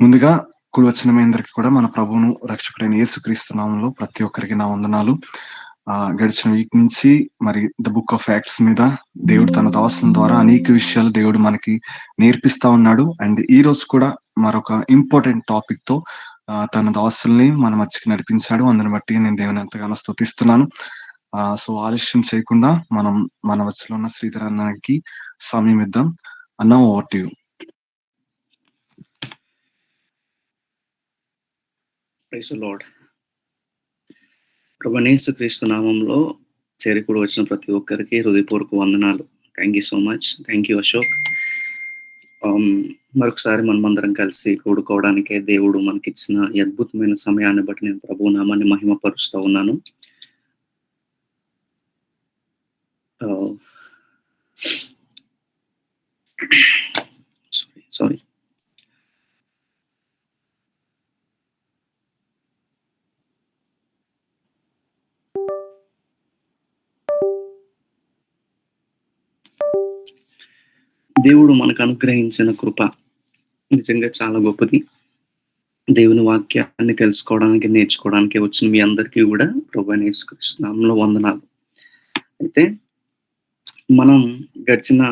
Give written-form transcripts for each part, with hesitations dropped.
ముందుగా కూడి వచ్చిన మీ అందరికి కూడా మన ప్రభువును, రక్షకుడైన యేసుక్రీస్తు నామంలో ప్రతి ఒక్కరికి నా వందనాలు. గడిచిన వీక్ నుంచి మరి ద బుక్ ఆఫ్ యాక్ట్స్ మీద దేవుడు తన దాసుల ద్వారా అనేక విషయాలు దేవుడు మనకి నేర్పిస్తా ఉన్నాడు. అండ్ ఈ రోజు కూడా మరొక ఇంపార్టెంట్ టాపిక్ తో తన దాసుల్ని మన మధ్యకి నడిపించాడు. అందుని బట్టి నేను దేవుని ఎంతగానో స్తుతిస్తున్నాను. సో ఆలస్యం చేయకుండా మనం మన మధ్యలో ఉన్న శ్రీధర్ అన్నకి సమయం ఇద్దాం. అన్న, over to you. Praise the Lord. ప్రభువైన యేసుక్రీస్తు నామంలో చేరికూడి వచ్చిన ప్రతి ఒక్కరికి హృదయపూర్వక వందనాలు. Thank you so much. Thank you Ashok. మరొకసారి మనమందరం కలిసి కూడుకోవడానికే దేవుడు మనకిచ్చిన ఈ అద్భుతమైన సమయాన్ని బట్టి నేను ప్రభు నామాన్ని మహిమపరుస్తూ ఉన్నాను. సారీ దేవుడు మనకు అనుగ్రహించిన కృప నిజంగా చాలా గొప్పది. దేవుని వాక్యాన్ని తెలుసుకోవడానికి, నేర్చుకోవడానికి వచ్చిన మీ అందరికీ కూడా ప్రభువైన యేసుక్రీస్తు నామములో వందనాలు. అయితే మనం గడిచిన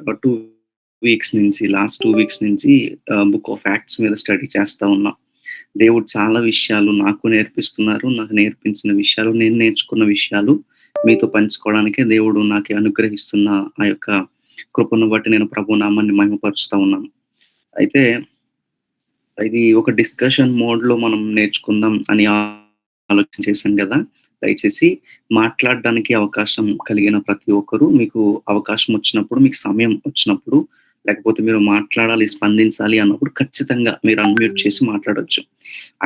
2 వీక్స్ నుంచి లాస్ట్ 2 వీక్స్ నుంచి బుక్ ఆఫ్ యాక్ట్స్ మీద స్టడీ చేస్తా ఉన్నాం. దేవుడు చాలా విషయాలు నాకు నేర్పిస్తున్నారు. నాకు నేర్పించిన విషయాలు, నేను నేర్చుకున్న విషయాలు మీతో పంచుకోవడానికే దేవుడు నాకు అనుగ్రహిస్తున్న ఆ యొక్క కృపను బట్టి నేను ప్రభు నామాన్ని మహిమపరుస్తూ ఉన్నాను. అయితే ఇది ఒక డిస్కషన్ మోడ్ లో మనం నేర్చుకుందాం అని ఆలోచన చేశాం కదా. దయచేసి మాట్లాడడానికి అవకాశం కలిగిన ప్రతి ఒక్కరు, మీకు అవకాశం వచ్చినప్పుడు, మీకు సమయం వచ్చినప్పుడు, లేకపోతే మీరు మాట్లాడాలి, స్పందించాలి అన్నప్పుడు ఖచ్చితంగా మీరు అన్మ్యూట్ చేసి మాట్లాడొచ్చు.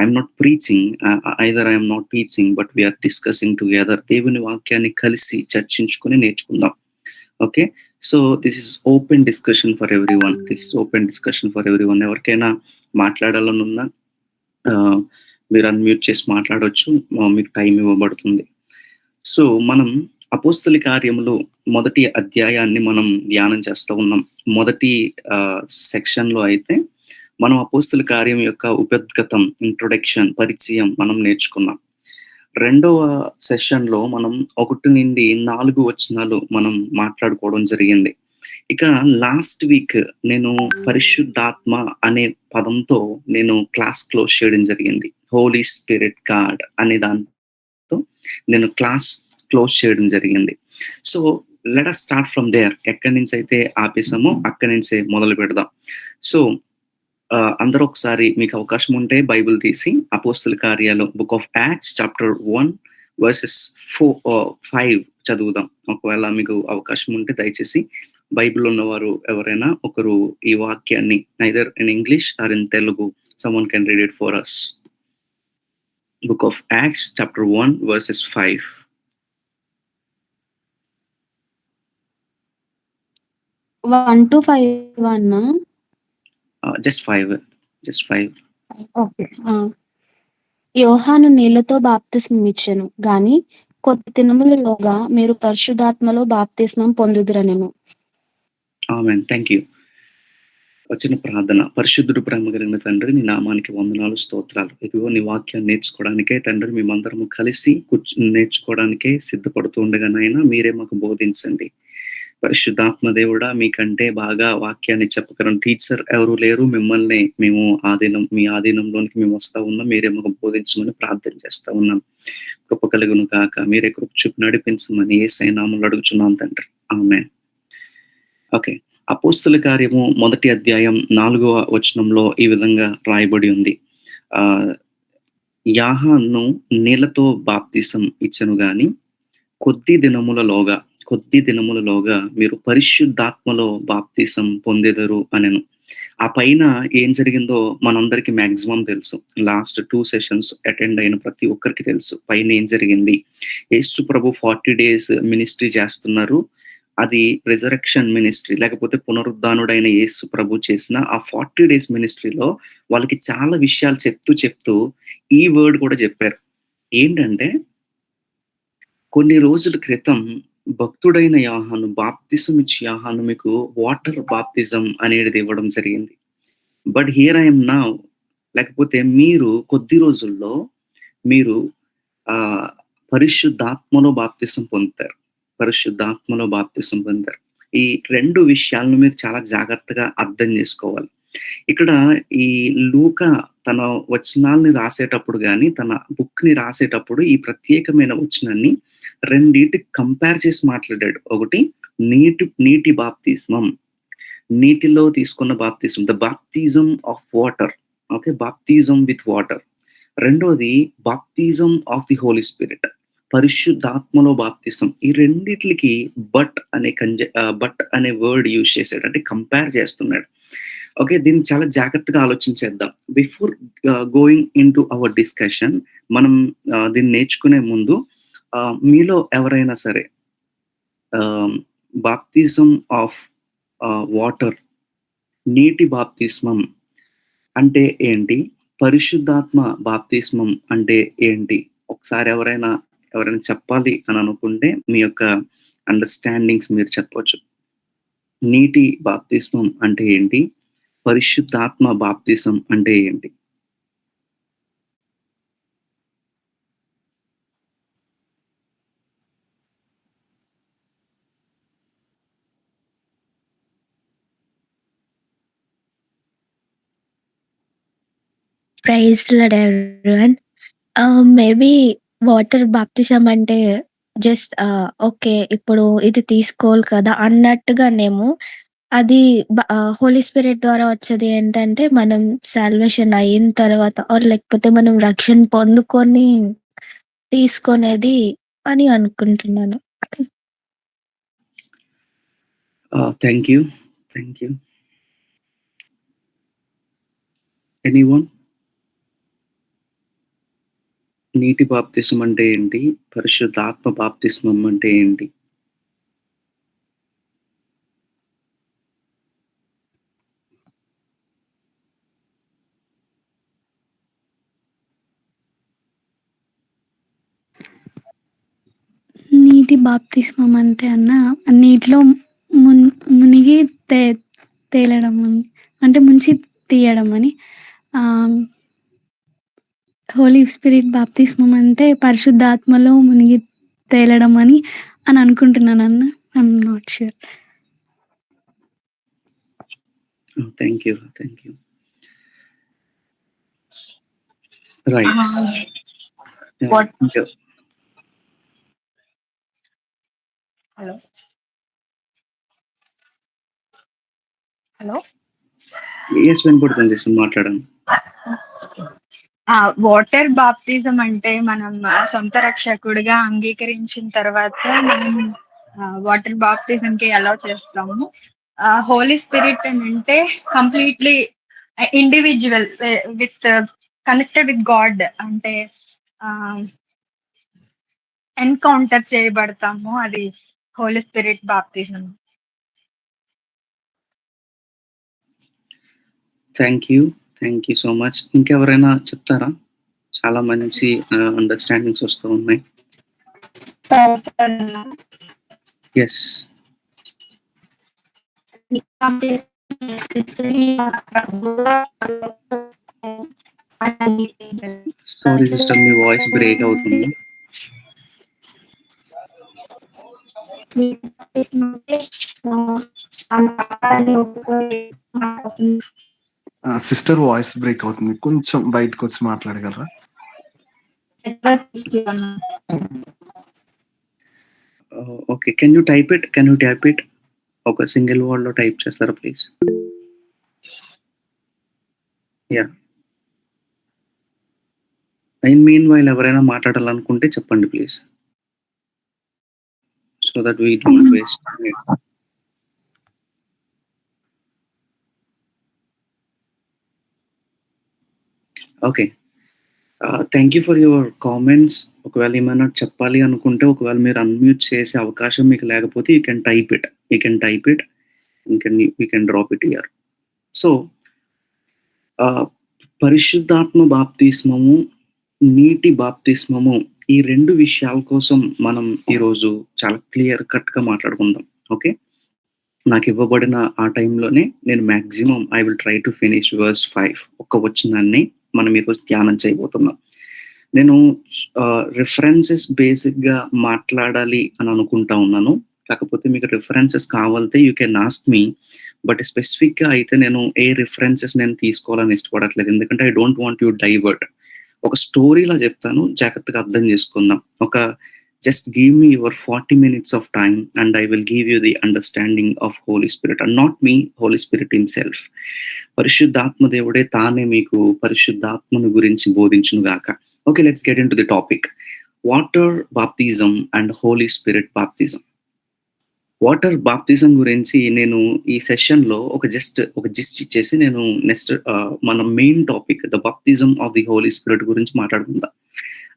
I'm not preaching, either I'm not teaching, but we're discussing together. దేవుని వాక్యాన్ని కలిసి చర్చించుకొని నేర్చుకుందాం. Okay, so this is open discussion for everyone. ఎవరికైనా మాట్లాడాలనున్నా మీరు అన్మ్యూట్ చేసి మాట్లాడవచ్చు, మీకు టైం ఇవ్వబడుతుంది. సో మనం అపోస్తల కార్యములు మొదటి అధ్యాయాన్ని మనం ధ్యానం చేస్తూ ఉన్నాం. మొదటి సెక్షన్ లో అయితే మనం అపోస్తల కార్యం యొక్క ఉపద్గతం, ఇంట్రొడక్షన్, పరిచయం మనం నేర్చుకున్నాం. రెండవ సెషన్ లో మనం 1 నుండి 4 వచనాలు మనం మాట్లాడుకోవడం జరిగింది. ఇక లాస్ట్ వీక్ నేను పరిశుద్ధాత్మ అనే పదంతో నేను క్లాస్ క్లోజ్ చేయడం జరిగింది. హోలీ స్పిరిట్ గాడ్ అనే దాంతో నేను క్లాస్ క్లోజ్ చేయడం జరిగింది. So let us start from there. ఎక్కడి నుంచి అయితే ఆపేసామో అక్కడి నుంచే మొదలు పెడదాం. సో అందరూ ఒకసారి మీకు అవకాశం ఉంటే బైబిల్ తీసి అపోస్తల కార్యాలు book of acts chapter 1 versus 5 చదువుదాం. ఒకవేళ మీకు అవకాశం ఉంటే దయచేసి బైబిల్ ఉన్నవారు ఎవరైనా ఒకరు ఈ వాక్యాన్ని either in English are in Telugu, someone can read it for us. Book of Acts chapter 1 verses 5. 1 to 5 అన్నా? Just 5. ఓకే. యోహాను నీళ్లతో బాప్తిస్మం ఇచ్చెను గాని కొద్ది దినములలోగా మీరు పరిశుద్ధాత్మలో బాప్తిస్మం పొందుదురనెను. ఆమేన్. Thank you. వచ్చిన ప్రార్థన. పరిశుద్ధుడు, ప్రేమ కలిగిన తండ్రి, నీ నామానికి వందనాలు, స్తోత్రాలు. ఇదిగో నీ వాక్యాన్ని నేర్చుకోవడానికే తండ్రి మేమందరము కలిసి నేర్చుకోవడానికే సిద్ధపడుతూ ఉండగా నాయన మీరే మాకు బోధించండి. పరిశుద్ధాత్మ దేవుడా, మీకంటే బాగా వాక్యాన్ని చెప్పగలం టీచర్ ఎవరు లేరు. మిమ్మల్ని మేము మీ ఆధీనంలోనికి మేము వస్తా ఉన్నాం. మీరే మాకు బోధించమని ప్రార్థన చేస్తా ఉన్నాం. కృప కలుగును కాక, మీరే కృప చూపి నడిపించమని యేసయ్య నామములో అడుగుచున్నాం తండ్రి. ఆమేన్. ఓకే, అపోస్తల కార్యము మొదటి అధ్యాయం 4వ వచనంలో ఈ విధంగా రాయబడి ఉంది. యోహాను నీళ్లతో బాప్తిసం ఇచ్చెను గాని కొద్ది దినములలోగా మీరు పరిశుద్ధాత్మలో బాప్తిసం పొందెదరు అనెను. ఆ పైన ఏం జరిగిందో మనందరికి మాక్సిమం తెలుసు. లాస్ట్ 2 సెషన్స్ అటెండ్ అయిన ప్రతి ఒక్కరికి తెలుసు పైన ఏం జరిగింది. యేసు ప్రభు 40 days మినిస్ట్రీ చేస్తున్నారు. అది రిజరెక్షన్ మినిస్ట్రీ, లేకపోతే పునరుద్ధానుడైన యేసు ప్రభు చేసిన ఆ 40 days మినిస్ట్రీలో వాళ్ళకి చాలా విషయాలు చెప్తూ ఈ వర్డ్ కూడా చెప్పారు. ఏంటంటే, కొన్ని రోజుల క్రితం భక్తుడైన యోహాను, బాప్తిజం ఇచ్చి యోహాను మీకు వాటర్ బాప్తిజం అనేది ఇవ్వడం జరిగింది. బట్ హియర్ ఐఎమ్ నౌ లేకపోతే మీరు కొద్ది రోజుల్లో మీరు పరిశుద్ధాత్మలో బాప్తిసం పొందుతారు. పరిశుద్ధాత్మలో బాప్తిసం పొందుతారు. ఈ 2 విషయాలను మీరు చాలా జాగ్రత్తగా అర్థం చేసుకోవాలి. ఇక్కడ ఈ లూకా తన వచనాల్ని రాసేటప్పుడు గాని, తన బుక్‌ని రాసేటప్పుడు ఈ ప్రత్యేకమైన వచనాన్ని రెండిటికి కంపేర్ చేసి మాట్లాడాడు. ఒకటి నీటి బాప్తిస్మం. నీటిలో తీసుకున్న బాప్తిసం. The baptism of water. Okay. Baptism with water. రెండోది baptism of the Holy Spirit. పరిశుద్ధాత్మలో బాప్తిసం. ఈ రెండిట్లికి బట్ అనే వర్డ్ యూజ్ చేశాడు. అంటే కంపేర్ చేస్తున్నాడు. ఓకే. దీన్ని చాలా జాగ్రత్తగా ఆలోచించేద్దాం. Before going into our discussion, మనం దీన్ని నేర్చుకునే ముందు మీలో ఎవరైనా సరే బాప్తిజం ఆఫ్ వాటర్, నీటి బాప్తిస్మం అంటే ఏంటి? పరిశుద్ధాత్మ బాప్తిస్మం అంటే ఏంటి? ఒకసారి ఎవరైనా చెప్పాలి అని అనుకుంటే మీ యొక్క అండర్‌స్టాండింగ్స్ మీరు చెప్పొచ్చు. నీటి బాప్తిస్మం అంటే ఏంటి? పరిశుద్ధాత్మ బాప్తిసం అంటే ఏంటి? Praise Lord everyone. Maybe water baptism అంటే జస్ట్ ఓకే. ఇప్పుడు ఇది తీసుకోవాలి కదా అన్నట్టుగానేమో. అది హోలీ స్పిరిట్ ద్వారా వచ్చేది ఏంటంటే, మనం సాల్వేషన్ అయిన తర్వాత లేకపోతే మనం రక్షణ పొందుకొని తీసుకునేది అని అనుకుంటున్నాను. Thank you. ఎనీవన్? నీటి బాప్తిసం అంటే ఏంటి? పరిశుద్ధాత్మ బాప్తిస్మం అంటే ఏంటి? నీటి బాప్తిస్మం అంటే నీటిలో మునిగి తేలడం అని, అంటే ముంచి తీయడం అని. హోలీ స్పిరిట్ బాప్తిస్మం అంటే పరిశుద్ధాత్మలో మునిగి తేలడం అని అనుకుంటున్నాను అన్న. I'm not sure. Thank you. Right. What? ఇంకా హలో. ఎస్, వినపడుతుంది. చేసి మాట్లాడండి. వాటర్ బాప్తిజం అంటే మనం సొంత రక్షకుడిగా అంగీకరించిన తర్వాత మనం వాటర్ బాప్తిజం కి అలౌ చేస్తాము. హోలీ స్పిరిట్ అంటే completely individual with connected with God. అంటే ఎన్కౌంటర్ చేయబడతాము. అది Holy Spirit baptism. Thank you so much. ఇంకెవరైనా చెప్తారా? చాలా మంచి అండర్‌స్టాండింగ్స్ వస్తూ ఉన్నాయి. ఎస్. సారీ సిస్టర్, మీ వాయిస్ బ్రేక్ అవుతుంది. సిస్టర్ వాయిస్ బ్రేక్ అవుతుంది. కొంచెం బయటకు వచ్చి మాట్లాడగలరా? Okay. Can you type it? ఒక సింగిల్ వర్డ్ లో టైప్ చేస్తారా please? Yeah. In meanwhile ఎవరైనా మాట్లాడాలనుకుంటే చెప్పండి please, so that we don't waste it. Okay. Thank you for your comments. ఒకవేళ ఏమైనా చెప్పాలి అనుకుంటే, ఒకవేళ మీరు అన్మ్యూట్ చేసే అవకాశం మీకు లేకపోతే you can type it. You can drop it here. So పరిశుద్ధాత్మ బాప్తిస్మము, నీటి బాప్తిస్మము, ఈ 2 విషయాల కోసం మనం ఈరోజు చాలా క్లియర్ కట్‌గా మాట్లాడుకుందాం. ఓకే. నాకు ఇవ్వబడిన ఆ టైంలోనే నేను maximum I will try to finish verse 5 ఒక్క వచనాన్ని మనం ఈరోజు ధ్యానం చేయబోతున్నాం. నేను రిఫరెన్సెస్ బేసిక్గా మాట్లాడాలి అని అనుకుంటా ఉన్నాను. కాకపోతే మీకు రిఫరెన్సెస్ కావాలంటే you can ask me. But స్పెసిఫిక్గా అయితే నేను ఏ రిఫరెన్సెస్ నేను తీసుకోవాలని ఇష్టపడట్లేదు, ఎందుకంటే I don't want you divert. ఒక స్టోరీలా చెప్తాను, జాగ్రత్తగా అర్థం చేసుకుందాం. Just give me your 40 minutes of time and I will give you the understanding of Holy Spirit and not me, Holy Spirit himself. పరిశుద్ధాత్మ దేవుడే తానే మీకు పరిశుద్ధాత్మను గురించి బోధించును గాక. Okay, let's get in to the topic. Water బాప్తిజం and Holi Spirit బాప్తిజం. వాటర్ బాప్తిజం గురించి నేను ఈ సెషన్లో ఒక జిస్ట్ ఇచ్చేసి నేను నెక్స్ట్ మన main topic the baptism of the Holy spirit గురించి మాట్లాడుకుందాం.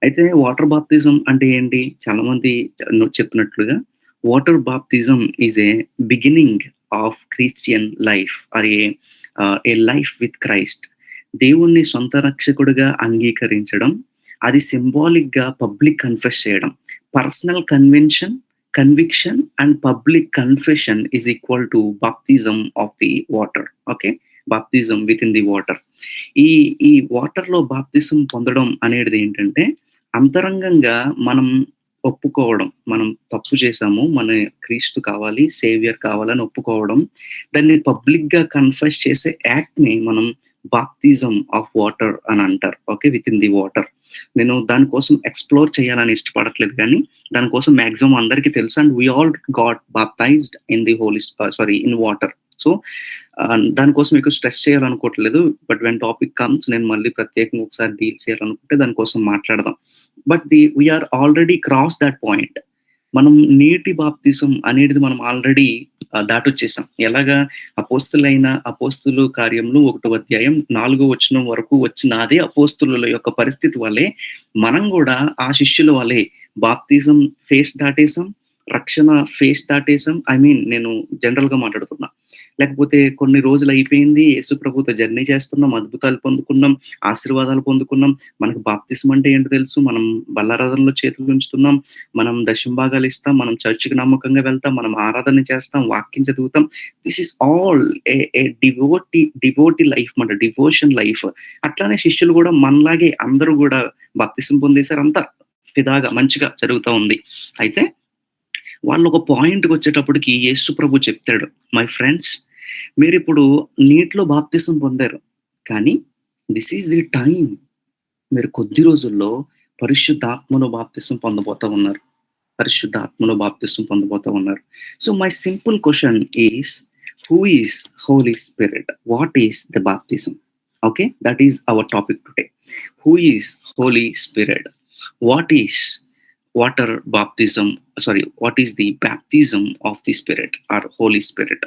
అయితే వాటర్ బాప్తిజం అంటే ఏంటి? చాలా మంది చెప్పినట్లుగా water baptism is a beginning of Christian life or a life with Christ. దేవుణ్ణి సొంత రక్షకుడిగా అంగీకరించడం, అది సింబాలిక్ గా పబ్లిక్ కన్ఫెస్ చేయడం. Personal conviction and public confession is equal to baptism of the water. Okay, baptism with in the water. ఈ water లో baptism పొందడం అనేది ఏంటంటే అంతరంగంగా మనం ఒప్పుకోవడం, మనం తప్పు చేసాము, మన క్రీస్తు కావాలి, సేవియర్ కావాలని ఒప్పుకోవడం, దాన్ని పబ్లిక్ గా కన్ఫెస్ చేసే యాక్ట్ ని మనం బాప్తిజం ఆఫ్ వాటర్ అని అంటారు. Okay, with in the water. నేను దానికోసం ఎక్స్ప్లోర్ చేయాలని ఇష్టపడట్లేదు, కానీ దానికోసం మాక్సిమం అందరికీ తెలుసు. And we all got baptised in the in water. So దానికోసం ఎక్కువ స్ట్రెస్ చేయాలనుకోవట్లేదు. బట్ వెన్ టాపిక్ కమ్స్ నేను మళ్ళీ ప్రత్యేకంగా ఒకసారి డీల్ చేయాలనుకుంటే దానికోసం మాట్లాడదాం. But we're already cross that point. మనం నీటి బాప్తిజం అనేది మనం ఆల్రెడీ దాటొచ్చేసాం. ఎలాగా? అపోస్తులు కార్యములు 1వ అధ్యాయం 4వ వచనం వరకు వచ్చిన అదే అపోస్తుల యొక్క పరిస్థితి వల్లే మనం కూడా ఆ శిష్యుల వల్లే బాప్తిజం ఫేస్ దాటేసాం, రక్షణ ఫేస్ దాటేసాం. నేను జనరల్ గా మాట్లాడుతున్నా. లేకపోతే కొన్ని రోజులు అయిపోయింది, యేసు ప్రభుతో జర్నీ చేస్తున్నాం, అద్భుతాలు పొందుకున్నాం, ఆశీర్వాదాలు పొందుకున్నాం. మనకు బాప్తిజం అంటే ఏంటో తెలుసు. మనం బల్లారాధనలో చేతులు ఉంచుతున్నాం, మనం దశంభాగాలు ఇస్తాం, మనం చర్చికి నమ్మకంగా వెళ్తాం, మనం ఆరాధన చేస్తాం, వాక్యం చదువుతాం. This is all A devotee life, మన డివోషన్ లైఫ్. అట్లానే శిష్యులు కూడా మనలాగే అందరూ కూడా బాప్తిజం పొందేశారు. అంతా ఫిదాగా మంచిగా జరుగుతూ ఉంది. అయితే వాళ్ళు ఒక పాయింట్కి వచ్చేటప్పటికి యేసు ప్రభు చెప్తాడు, మై ఫ్రెండ్స్, మీరు ఇప్పుడు నీటిలో బాప్తిజం పొందారు, కానీ దిస్ ఈజ్ ది టైం, మీరు కొద్ది రోజుల్లో పరిశుద్ధాత్మలో బాప్తిజం పొందబోతా ఉన్నారు. So my simple question is, who is Holy Spirit? What is the baptism? Okay, that is our topic today. Who is Holy Spirit? What is water baptism? what is the baptism of the spirit or holy spirit?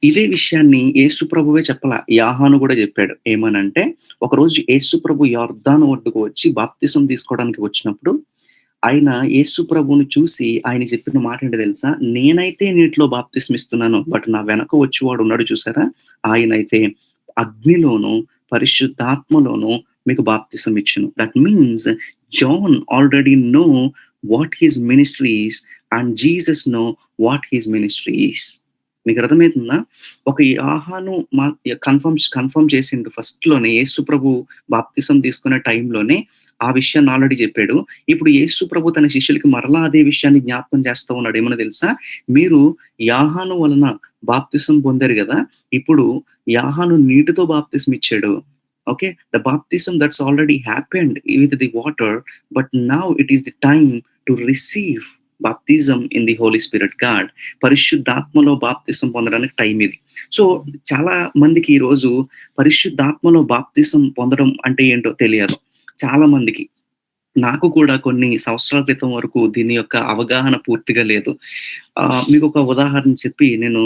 ఇదే విషయాన్ని యేసు ప్రభువే చెప్పాల, యాహాను కూడా చెప్పాడు. ఏమనంటే, ఒకరోజు యేసు ప్రభు యొర్దాను ఒడ్డుకు వచ్చి బాప్తిజం తీసుకోవడానికి వచ్చినప్పుడు ఆయన యేసు ప్రభుని చూసి ఆయన చెప్పిన మాట ఏంటో తెలుసా? నేనైతే నీటిలో బాప్తిజం ఇస్తున్నాను, బట్ నా వెనక వచ్చేవాడు ఉన్నాడు చూసారా, ఆయనైతే అగ్నిలోను పరిశుద్ధాత్మలోను మీకు బాప్తిజం ఇచ్చును. That means John already know what his ministry is and Jesus know what his ministry is. మీకు అర్థమవుతుందా? ఒక యాహాను కన్ఫర్మ్ చేసిండు ఫస్ట్ లోనే, యేసు ప్రభు బాప్తిజం తీసుకునే టైంలోనే ఆ విషయాన్ని ఆల్రెడీ చెప్పాడు. ఇప్పుడు యేసు ప్రభు తన శిష్యులకి మరలా అదే విషయాన్ని జ్ఞాపకం చేస్తూ ఉన్నాడు. ఏమన్నా తెలుసా? మీరు యాహాను వలన బాప్తిజం పొందారు కదా, ఇప్పుడు యాహాను నీటితో బాప్తిజం ఇచ్చాడు. Okay, the baptism that's already happened with the water, but now it is the time to receive baptism in the Holy Spirit. God, పరిశుద్ధాత్మలో బాప్తిజం పొందడానికి టైం ఇది. సో చాలా మందికి ఈ రోజు పరిశుద్ధాత్మలో బాప్తిజం పొందడం అంటే ఏంటో తెలియదు చాలా మందికి. నాకు కూడా కొన్ని సంవత్సరాల క్రితం వరకు దీని యొక్క అవగాహన పూర్తిగా లేదు. మీకు ఒక ఉదాహరణ చెప్పి నేను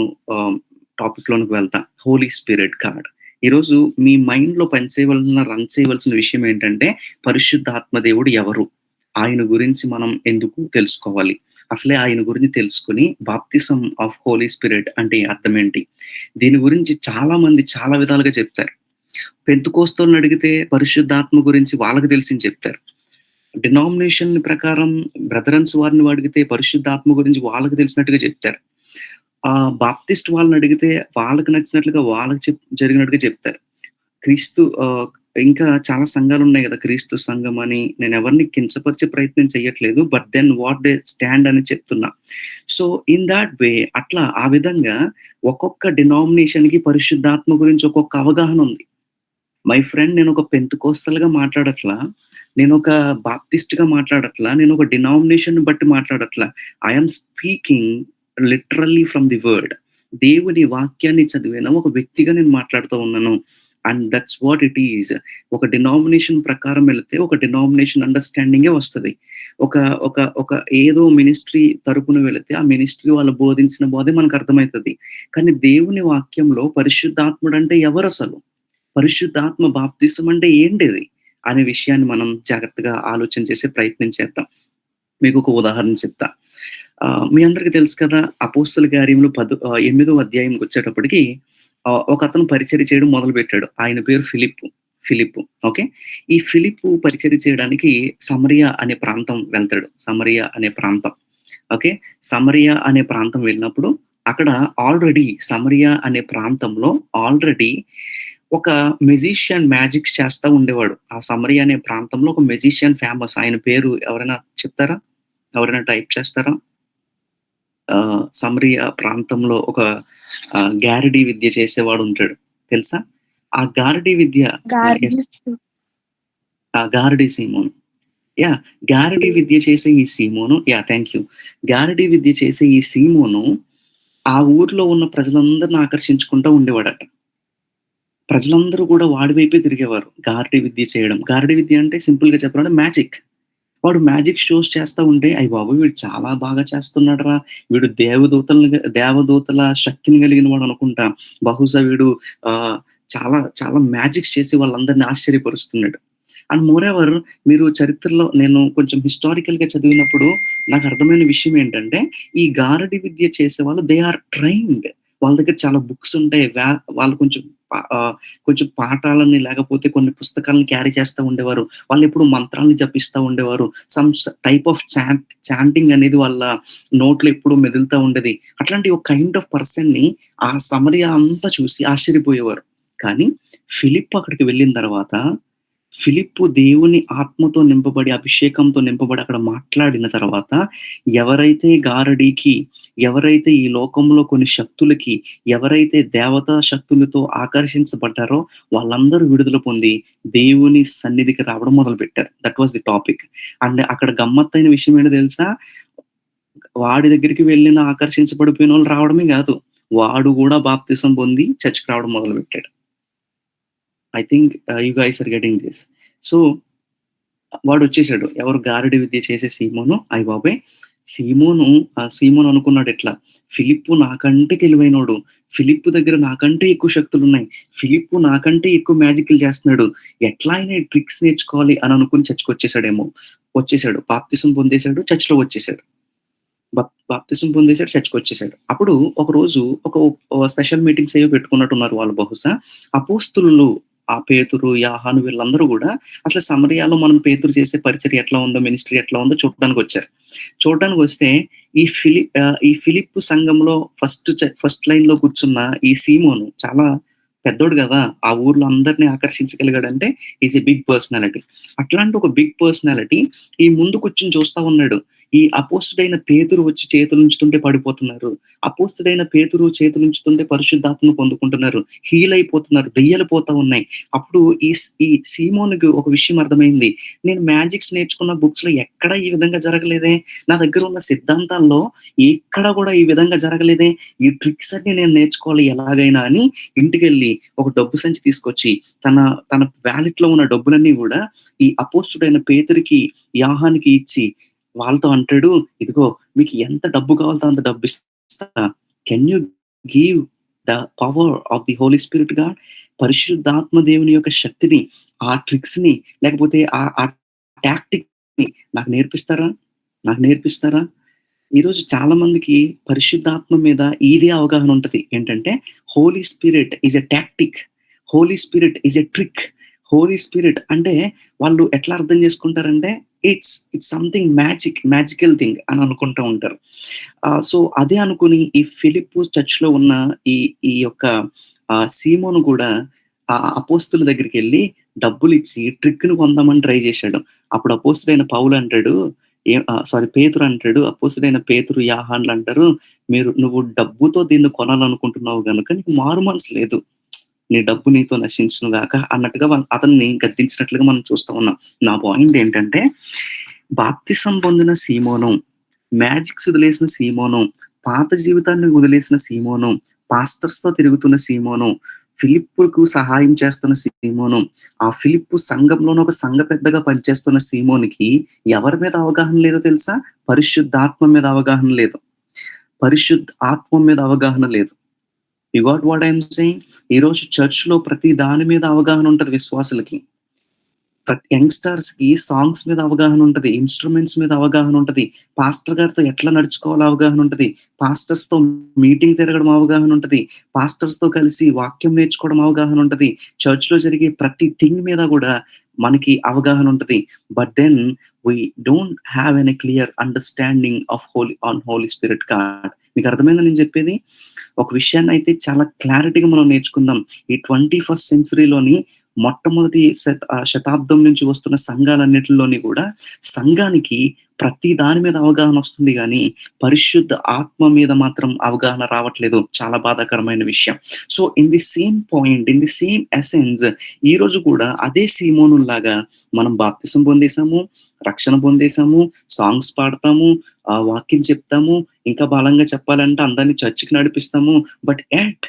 టాపిక్ లోనికి వెళ్తా. Holy Spirit God. ఈరోజు మీ మైండ్ లో రన్ చేయవలసిన విషయం ఏంటంటే, పరిశుద్ధాత్మ దేవుడు ఎవరు, ఆయన గురించి మనం ఎందుకు తెలుసుకోవాలి, అసలే ఆయన గురించి తెలుసుకుని బాప్తిజం ఆఫ్ హోలీ స్పిరిట్ అంటే అర్థం ఏంటి, దీని గురించి చాలా మంది చాలా విధాలుగా చెప్తారు. పెంతెకోస్తోల్ని అడిగితే పరిశుద్ధాత్మ గురించి వాళ్ళకి తెలిసింది చెప్తారు. డినామినేషన్ ప్రకారం బ్రదరన్స్ వారిని అడిగితే పరిశుద్ధాత్మ గురించి వాళ్ళకి తెలిసినట్టుగా చెప్తారు. బాప్టిస్ట్ వాళ్ళని అడిగితే వాళ్ళకి నచ్చినట్లుగా వాళ్ళకి జరిగినట్టుగా చెప్తారు. ఇంకా చాలా సంఘాలు ఉన్నాయి కదా, క్రీస్తు సంఘం అని. నేను ఎవరిని కించపరిచే ప్రయత్నం చేయట్లేదు, but then what they stand అని చెప్తున్నా. సో ఇన్ దాట్ వే, అట్లా ఆ విధంగా ఒక్కొక్క డినామినేషన్ కి పరిశుద్ధాత్మ గురించి ఒక్కొక్క అవగాహన ఉంది. మై ఫ్రెండ్, నేను ఒక పెంతెకోస్తల్‌గా మాట్లాడట్లా, నేను ఒక బాప్టిస్ట్‌గా మాట్లాడట్లా, నేను ఒక డినామినేషన్ బట్టి మాట్లాడట్లా. I am speaking literally from the word. దేవుని వాక్యాన్ని చదివిన ఒక వ్యక్తిగా నేను మాట్లాడుతూ ఉన్నాను. And that's what it is. ఒక డినామినేషన్ ప్రకారం వెళితే ఒక డినామినేషన్ అండర్‌స్టాండింగే వస్తది. ఒక ఒక ఒక ఏదో మినిస్ట్రీ తరపున వెళితే ఆ మినిస్ట్రీ వాళ్ళు బోధించిన బోధే మనకు అర్థమైతది. కానీ దేవుని వాక్యంలో పరిశుద్ధాత్ముడంటే ఎవరసలు? పరిశుద్ధాత్మ బాప్తిసం అంటే ఏంటిది? అనే విషయాన్ని మనం జాగ్రత్తగా ఆలోచన చేసే ప్రయత్నం చేద్దాం. మీకొక ఉదాహరణ చెప్తా. మీ అందరికి తెలుసు కదా, అపోస్తల కార్యములు 8వ అధ్యాయంకొచ్చేటప్పటికి ఒకతను పరిచర్య చేయడం మొదలుపెట్టాడు. ఆయన పేరు ఫిలిప్పు. ఓకే. ఈ ఫిలిప్పు పరిచర్య చేయడానికి సమరియా అనే ప్రాంతం వెళ్తాడు. సమరియా అనే ప్రాంతం. ఓకే. సమరియా అనే ప్రాంతం వెళ్ళినప్పుడు అక్కడ సమరియా అనే ప్రాంతంలో ఆల్రెడీ ఒక మెజిషియన్ మ్యాజిక్స్ చేస్తా ఉండేవాడు. ఆ సమరియా అనే ప్రాంతంలో ఒక మెజిషియన్ ఫేమస్. ఆయన పేరు ఎవరైనా చెప్తారా? ఎవరైనా టైప్ చేస్తారా? సమరియా ప్రాంతంలో ఒక గారడీ విద్య చేసేవాడు ఉంటాడు. తెలుసా? ఆ గారడీ విద్య గారడీ సీమోను. యాహ్! గారడీ విద్య చేసే ఈ సీమోను థాంక్ యూ. గారడీ విద్య చేసే ఈ సీమోను ఆ ఊర్లో ఉన్న ప్రజలందరిని ఆకర్షించుకుంటా ఉండేవాడట. ప్రజలందరూ కూడా వాడి వైపే తిరిగేవారు. గారడీ విద్య చేయడం. గారడీ విద్య అంటే సింపుల్‌గా చెప్పాలంటే మ్యాజిక్. వాడు మ్యాజిక్ షోస్ చేస్తా ఉంటే, అయ్య బాబోయ్! వీడు చాలా బాగా చేస్తున్నాడురా! వీడు దేవదూతల శక్తిని కలిగిన వాడు అనుకుంటా. బహుశా వీడు చాలా చాలా మ్యాజిక్స్ చేసి వాళ్ళందరిని ఆశ్చర్యపరుస్తున్నాడు. అండ్ మోర్ ఎవర్, మీరు చరిత్రలో నేను కొంచెం హిస్టారికల్‌గా చదివినప్పుడు నాకు అర్థమైన విషయం ఏంటంటే, ఈ గారడీ విద్య చేసేవాళ్ళు దే ఆర్ ట్రైన్డ్. వాళ్ళ దగ్గర చాలా బుక్స్ ఉంటాయి. వాళ్ళు కొంచెం పాఠాలని లేకపోతే కొన్ని పుస్తకాలను క్యారీ చేస్తా ఉండేవారు. వాళ్ళెప్పుడు మంత్రాలను జపిస్తా ఉండేవారు. సమ్ టైప్ ఆఫ్ చాంటింగ్ అనేది వాళ్ళ నోట్లో ఎప్పుడూ మెదులుతా ఉండేది. అట్లాంటి ఒక కైండ్ ఆఫ్ పర్సన్‌ని ఆ సమరియా అంతా చూసి ఆశ్చర్యపోయేవారు. కానీ ఫిలిప్ అక్కడికి వెళ్ళిన తర్వాత, ఫిలిప్పు దేవుని ఆత్మతో నింపబడి, అభిషేకంతో నింపబడి అక్కడ మాట్లాడిన తర్వాత, ఎవరైతే గారడీకి, ఎవరైతే ఈ లోకంలో కొన్ని శక్తులకి, ఎవరైతే దేవతా శక్తులతో ఆకర్షించబడ్డారో వాళ్ళందరూ విడుదల పొంది దేవుని సన్నిధికి రావడం మొదలుపెట్టారు. That was the topic. And అక్కడ గమ్మత్తైన విషయం ఏంటో తెలుసా? వాడి దగ్గరికి వెళ్ళిన ఆకర్షించబడిపోయినోళ్ళు రావడమే గాదు, వాడు గూడా బాప్తిసం పొంది చర్చ్‌కి రావడం మొదలుపెట్టాడు. I think you guys are getting this. So వాడొచ్చేసాడు. ఎవరు? గారడీ విద్య చేసే సీమోను. అయ్య బాబోయ్! సీమోను అనుకున్నాడు ఇట్లా, ఫిలిప్పు నాకంటే తెలివైనోడు. ఫిలిప్పు దగ్గర నాకంటే ఎక్కువ శక్తులున్నాయి. ఫిలిప్పు నాకంటే ఎక్కువ మ్యాజిక్‌లు చేస్తున్నాడు. ఎట్లా అయినా ఈ ట్రిక్స్ నేర్చుకోవాలి అని అనుకుని చర్చ్‌కొచ్చేసాడేమో. వచ్చేసాడు. బాప్తిసం పొందేసాడు. చర్చ్‌లో వచ్చేసాడు. బాప్తిసం పొందేసాడు. చర్చ్‌కొచ్చేసాడు. అప్పుడు ఒకరోజు ఒక స్పెషల్ మీటింగ్స్ ఏవో పెట్టుకున్నట్టున్నారు వాళ్ళు బహుశా. అపోస్తలులు పేతురు, యోహాను వీళ్ళందరూ గూడా అసలు సమరయాలో మనం పేతురు చేసే పరిచర్య ఎట్లా ఉందో, మినిస్ట్రీ ఎట్లా ఉందో చూడడానికొచ్చారు. చూడడానికొస్తే ఈ ఫిలిప్పు సంఘంలో ఫస్ట్ లైన్‌లో కూర్చున్న ఈ సీమోను చాలా పెద్దోడు గదా! ఆ ఊర్లో అందరిని ఆకర్షించగలిగాడంటే ఈస్ ఎ బిగ్ పర్సనాలిటీ. అట్లాంటి ఒక బిగ్ పర్సనాలిటీ ఈ ముందు కూర్చొని చూస్తా ఉన్నాడు. ఈ అపోస్తుడైన పేతురు వచ్చి చేతులుంచుతుంటే పడిపోతున్నారు. అపోస్తుడైన పేతురు చేతులుంచుతుంటే పరిశుద్ధాత్మను పొందుకుంటున్నారు. హీల్ అయిపోతున్నారు. దెయ్యాలు పోతా ఉన్నాయి. అప్పుడు ఈ సీమోనుకి ఒక విషయం అర్థమైంది. నేను మ్యాజిక్స్ నేర్చుకున్న బుక్స్‌లో ఎక్కడా ఈ విధంగా జరగలేదే. నా దగ్గర ఉన్న సిద్ధాంతాల్లో ఎక్కడ గూడా ఈ విధంగా జరగలేదే. ఈ ట్రిక్స్ అన్నీ నేను నేర్చుకోవాలి ఎలాగైనా అని ఇంటికెళ్ళి ఒక డబ్బు సంచి తీసుకొచ్చి తన వాలెట్‌లో ఉన్న డబ్బులన్నీ గూడా ఈ అపోస్తుడైన పేతురుకి, యోహానుకి ఇచ్చి వాళ్ళతో అంటాడు, ఇదిగో మీకు ఎంత డబ్బు కావాలో అంత డబ్బు ఇస్తా. Can you give the power of the Holy Spirit God? పరిశుద్ధాత్మ దేవుని యొక్క శక్తిని, ఆ ట్రిక్స్‌ని లేకపోతే ఆ టాక్టిక్‌ని నాకు నేర్పిస్తారా? ఈరోజు చాలా మందికి పరిశుద్ధాత్మ మీద ఇదే అవగాహన ఉంటది. ఏంటంటే Holy Spirit is a tactic. Holy Spirit is a trick. Holy Spirit అంటే వాళ్ళు ఎట్లా అర్థం చేసుకుంటారంటే ఇట్స్ సంథింగ్ మ్యాజికల్ థింగ్ అని అనుకుంటూ ఉంటారు. సో అదే అనుకుని ఈ ఫిలిప్పు చర్చ్‌లో ఉన్న ఈ యొక్క సీమోను కూడా ఆ అపోస్తుల దగ్గరికెళ్ళి డబ్బులు ఇచ్చి ట్రిక్‌ని పొందామని ట్రై చేశాడు. అప్పుడు అపోస్తలుడైన పౌలు అంటాడు, పేతురు అంటాడు, అపోస్తలుడైన పేతురు, యాహాన్లు అంటారు, నువ్వు డబ్బుతో దీన్ని కొనాలనుకుంటున్నావు గనుక నీకు మారు మనసు లేదు. నీ డబ్బు నీతో నశించును గాక అన్నట్టుగా అతన్ని గద్దించినట్లుగా మనం చూస్తా ఉన్నాం. నా పాయింట్ ఏంటంటే, బాప్తిసం పొందిన సీమోను, మ్యాజిక్స్ వదిలేసిన సీమోను, పాత జీవితాన్ని వదిలేసిన సీమోను, పాస్టర్స్‌తో తిరుగుతున్న సీమోను, ఫిలిప్పుకు సహాయం చేస్తున్న సీమోను, ఆ ఫిలిప్పు సంఘంలోనే ఒక సంఘ పెద్దగా పనిచేస్తున్న సీమోనికి ఎవరి మీద అవగాహన లేదో తెలుసా? పరిశుద్ధాత్మ మీద అవగాహన లేదు. ఆత్మ మీద అవగాహన లేదు. You got what I am saying? ఈరోజు చర్చ్‌లో ప్రతి దాని మీద అవగాహన ఉంటది విశ్వాసులకి. ప్రతి యంగ్‌స్టర్స్‌కి సాంగ్స్ మీద అవగాహన ఉంటది. ఇన్‌స్ట్రుమెంట్స్ మీద అవగాహన ఉంటది. పాస్టర్ గారితో ఎట్లా నడుచుకోవాలో అవగాహన ఉంటది. పాస్టర్స్‌తో మీటింగ్ తిరగడం అవగాహన ఉంటది. పాస్టర్స్‌తో కలిసి వాక్యం నేర్చుకోవడం అవగాహన ఉంటది. చర్చ్‌లో జరిగే ప్రతి థింగ్ మీద గూడా మనకి అవగాహన ఉంటది. But then we don't have any clear understanding of Holy Spirit God. మీకు అర్థమైందా నేను చెప్పేది? ఒక విషయాన్నయితే చాలా క్లారిటీగా మనం నేర్చుకుందాం. ఈ 21st సెంచరీలోని మొట్టమొదటి శతాబ్దం నుంచి వస్తున్న సంఘాలన్నిటిలోని కూడా సంఘానికి ప్రతి దాని మీద అవగాహన వస్తుంది గానీ, పరిశుద్ధ ఆత్మ మీద మాత్రం అవగాహన రావట్లేదు. చాలా బాధాకరమైన విషయం. So, in the same point, in the same essence ఈరోజు కూడా అదే సీమోనుల్లాగా మనం బాప్తిసం పొందేసాము, రక్షణ పొందేసాము, సాంగ్స్ పాడతాము, వాక్యం చెప్తాము, ఇంకా బలంగా చెప్పాలంటే అందరిని చర్చికి నడిపిస్తాము. బట్ యట్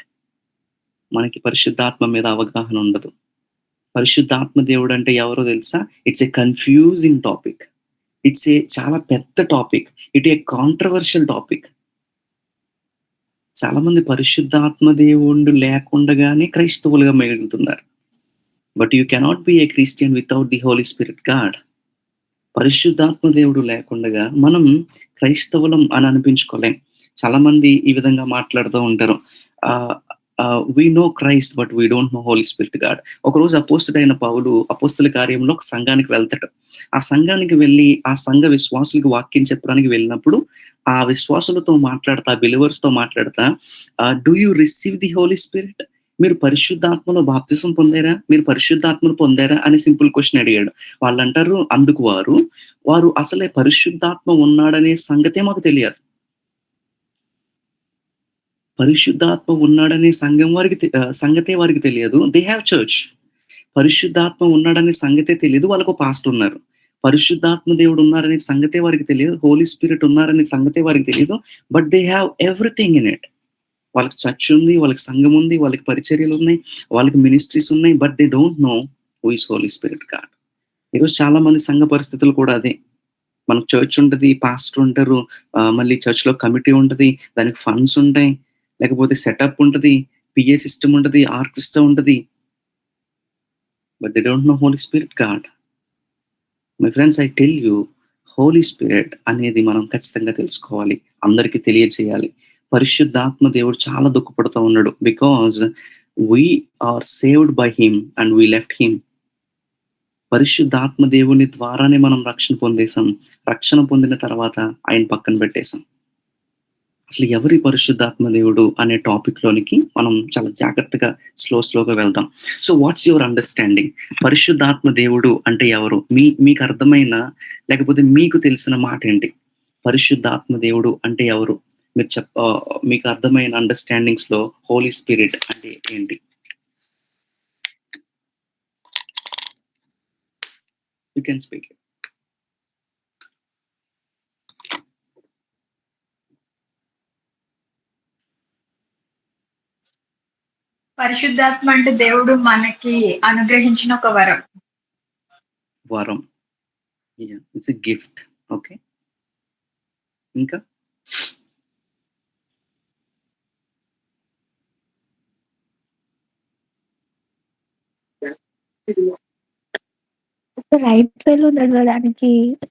మనకి పరిశుద్ధాత్మ మీద అవగాహన ఉండదు. పరిశుద్ధాత్మ దేవుడు అంటే ఎవరో తెలుసా? It's a confusing topic. చాలా పెద్ద topic. It a controversial topic. చాలా మంది పరిశుద్ధాత్మ దేవుడు లేకుండగానే క్రైస్తవులుగా మిగులుతున్నారు. But you cannot be a Christian without the Holy Spirit God. పరిశుద్ధాత్మ దేవుడు లేకుండగా మనం క్రైస్తవులం అని అనిపించుకోలేం. చాలా మంది ఈ విధంగా మాట్లాడుతూ ఉంటారు. We know Christ but we don't know Holy Spirit God. ఒకరోజు అపోస్తలుడైన పౌలు అపోస్తల కార్యంలో ఒక సంఘానికి వెళ్తాడు. ఆ సంఘానికి వెళ్ళి ఆ సంఘ విశ్వాసులకు వాక్యం చెప్పడానికి వెళ్ళినప్పుడు ఆ విశ్వాసులతో మాట్లాడతా, బిలీవర్స్‌తో మాట్లాడతా, do you receive the Holy Spirit? మీరు పరిశుద్ధాత్మలో బాప్తిసం పొందారా? మీరు పరిశుద్ధాత్మను పొందారా? అని సింపుల్ క్వెషన్ అడిగాడు. వాళ్ళంటారు, అందుకు వారు అసలే పరిశుద్ధాత్మ ఉన్నాడనే సంగతే మాకు తెలియదు. పరిశుద్ధాత్మ ఉన్నాడనే సంగతే వారికి తెలియదు. They have church. పరిశుద్ధాత్మ ఉన్నాడనే సంగతే తెలీదు. వాళ్ళకు పాస్టర్ ఉన్నారు. పరిశుద్ధాత్మ దేవుడు ఉన్నారనే సంగతే వారికి తెలియదు. హోలీ స్పిరిట్ ఉన్నారనే సంగతే వారికి తెలీదు. But they have everything in it. వాళ్ళకి చర్చ్ ఉంది, వాళ్ళకి సంఘం ఉంది, వాళ్ళకి పరిచర్యలు ఉన్నాయి, వాళ్ళకి మినిస్ట్రీస్ ఉన్నాయి. But they don't know who is Holy Spirit God. ఈరోజు చాలా మంది సంఘ పరిస్థితులు కూడా అదే. మనకు చర్చ్ ఉంటది, పాస్టర్ ఉంటారు, మళ్ళీ చర్చ్‌లో కమిటీ ఉంటది, దానికి ఫండ్స్ ఉంటాయి, లేకపోతే సెటప్ ఉంటది, పిఏ సిస్టమ్ ఉంటది, ఆర్కెస్ట్రా ఉంటది. But they don't know Holy Spirit God. My friends, I tell you, Holy Spirit అనేది మనం ఖచ్చితంగా తెలుసుకోవాలి. అందరికీ తెలియజేయాలి. పరిశుద్ధాత్మ దేవుడు చాలా దుఃఖపడుతూ ఉన్నాడు. Because we are saved by him and we left him. పరిశుద్ధాత్మ దేవుని ద్వారానే మనం రక్షణ పొందేసాం. రక్షణ పొందిన తర్వాత ఆయన పక్కన పెట్టేసాం. అసలు ఎవరి పరిశుద్ధాత్మ దేవుడు అనే టాపిక్ లోనికి మనం చాలా జాగ్రత్తగా స్లోగా వెళ్దాం. So what's your understanding? పరిశుద్ధాత్మ దేవుడు అంటే ఎవరు? మీకు అర్థమైన, లేకపోతే మీకు తెలిసిన మాట ఏంటి? పరిశుద్ధాత్మ దేవుడు అంటే ఎవరు? మీకు అర్థమైన అండర్‌స్టాండింగ్స్ లో హోలీ స్పిరిట్ అంటే ఏంటి? You can speak. పరిశుద్ధాత్మ అంటే దేవుడు మనకి అనుగ్రహించిన ఒక వరం. It's a gift. ఓకే, ఇంకా రైట్ వేలో నడవడానికి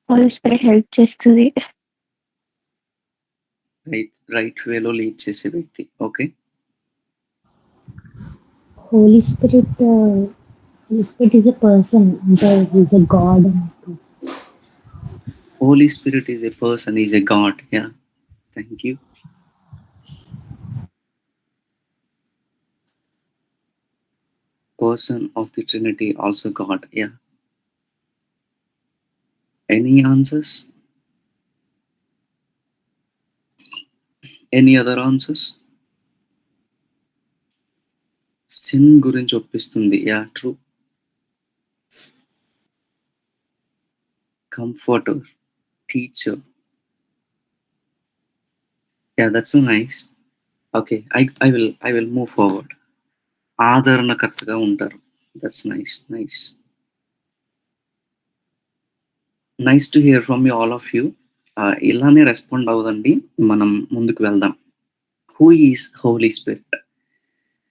హోలీ స్పిరిట్ హెల్ప్ చేస్తుంది. రైట్ వేలో లీడ్ చేసే వ్యక్తి. Okay, Holy Spirit is a person. He's a God. Holy Spirit is a person, is a God. Yeah, thank you. person of the Trinity also God. Yeah. Any answers? Any other answers? Sin గురించి ఒప్పిస్తుంది. Yeah, true. Comforter, teacher. Yeah, that's so nice. Okay, I will move forward. ఆదరణకర్తగా ఉంటారు. That's nice. Nice to hear from you, all of you. ఇలానే respond అవ్వదండి. మనం ముందుకు వెళ్దాం. Who is Holy Spirit?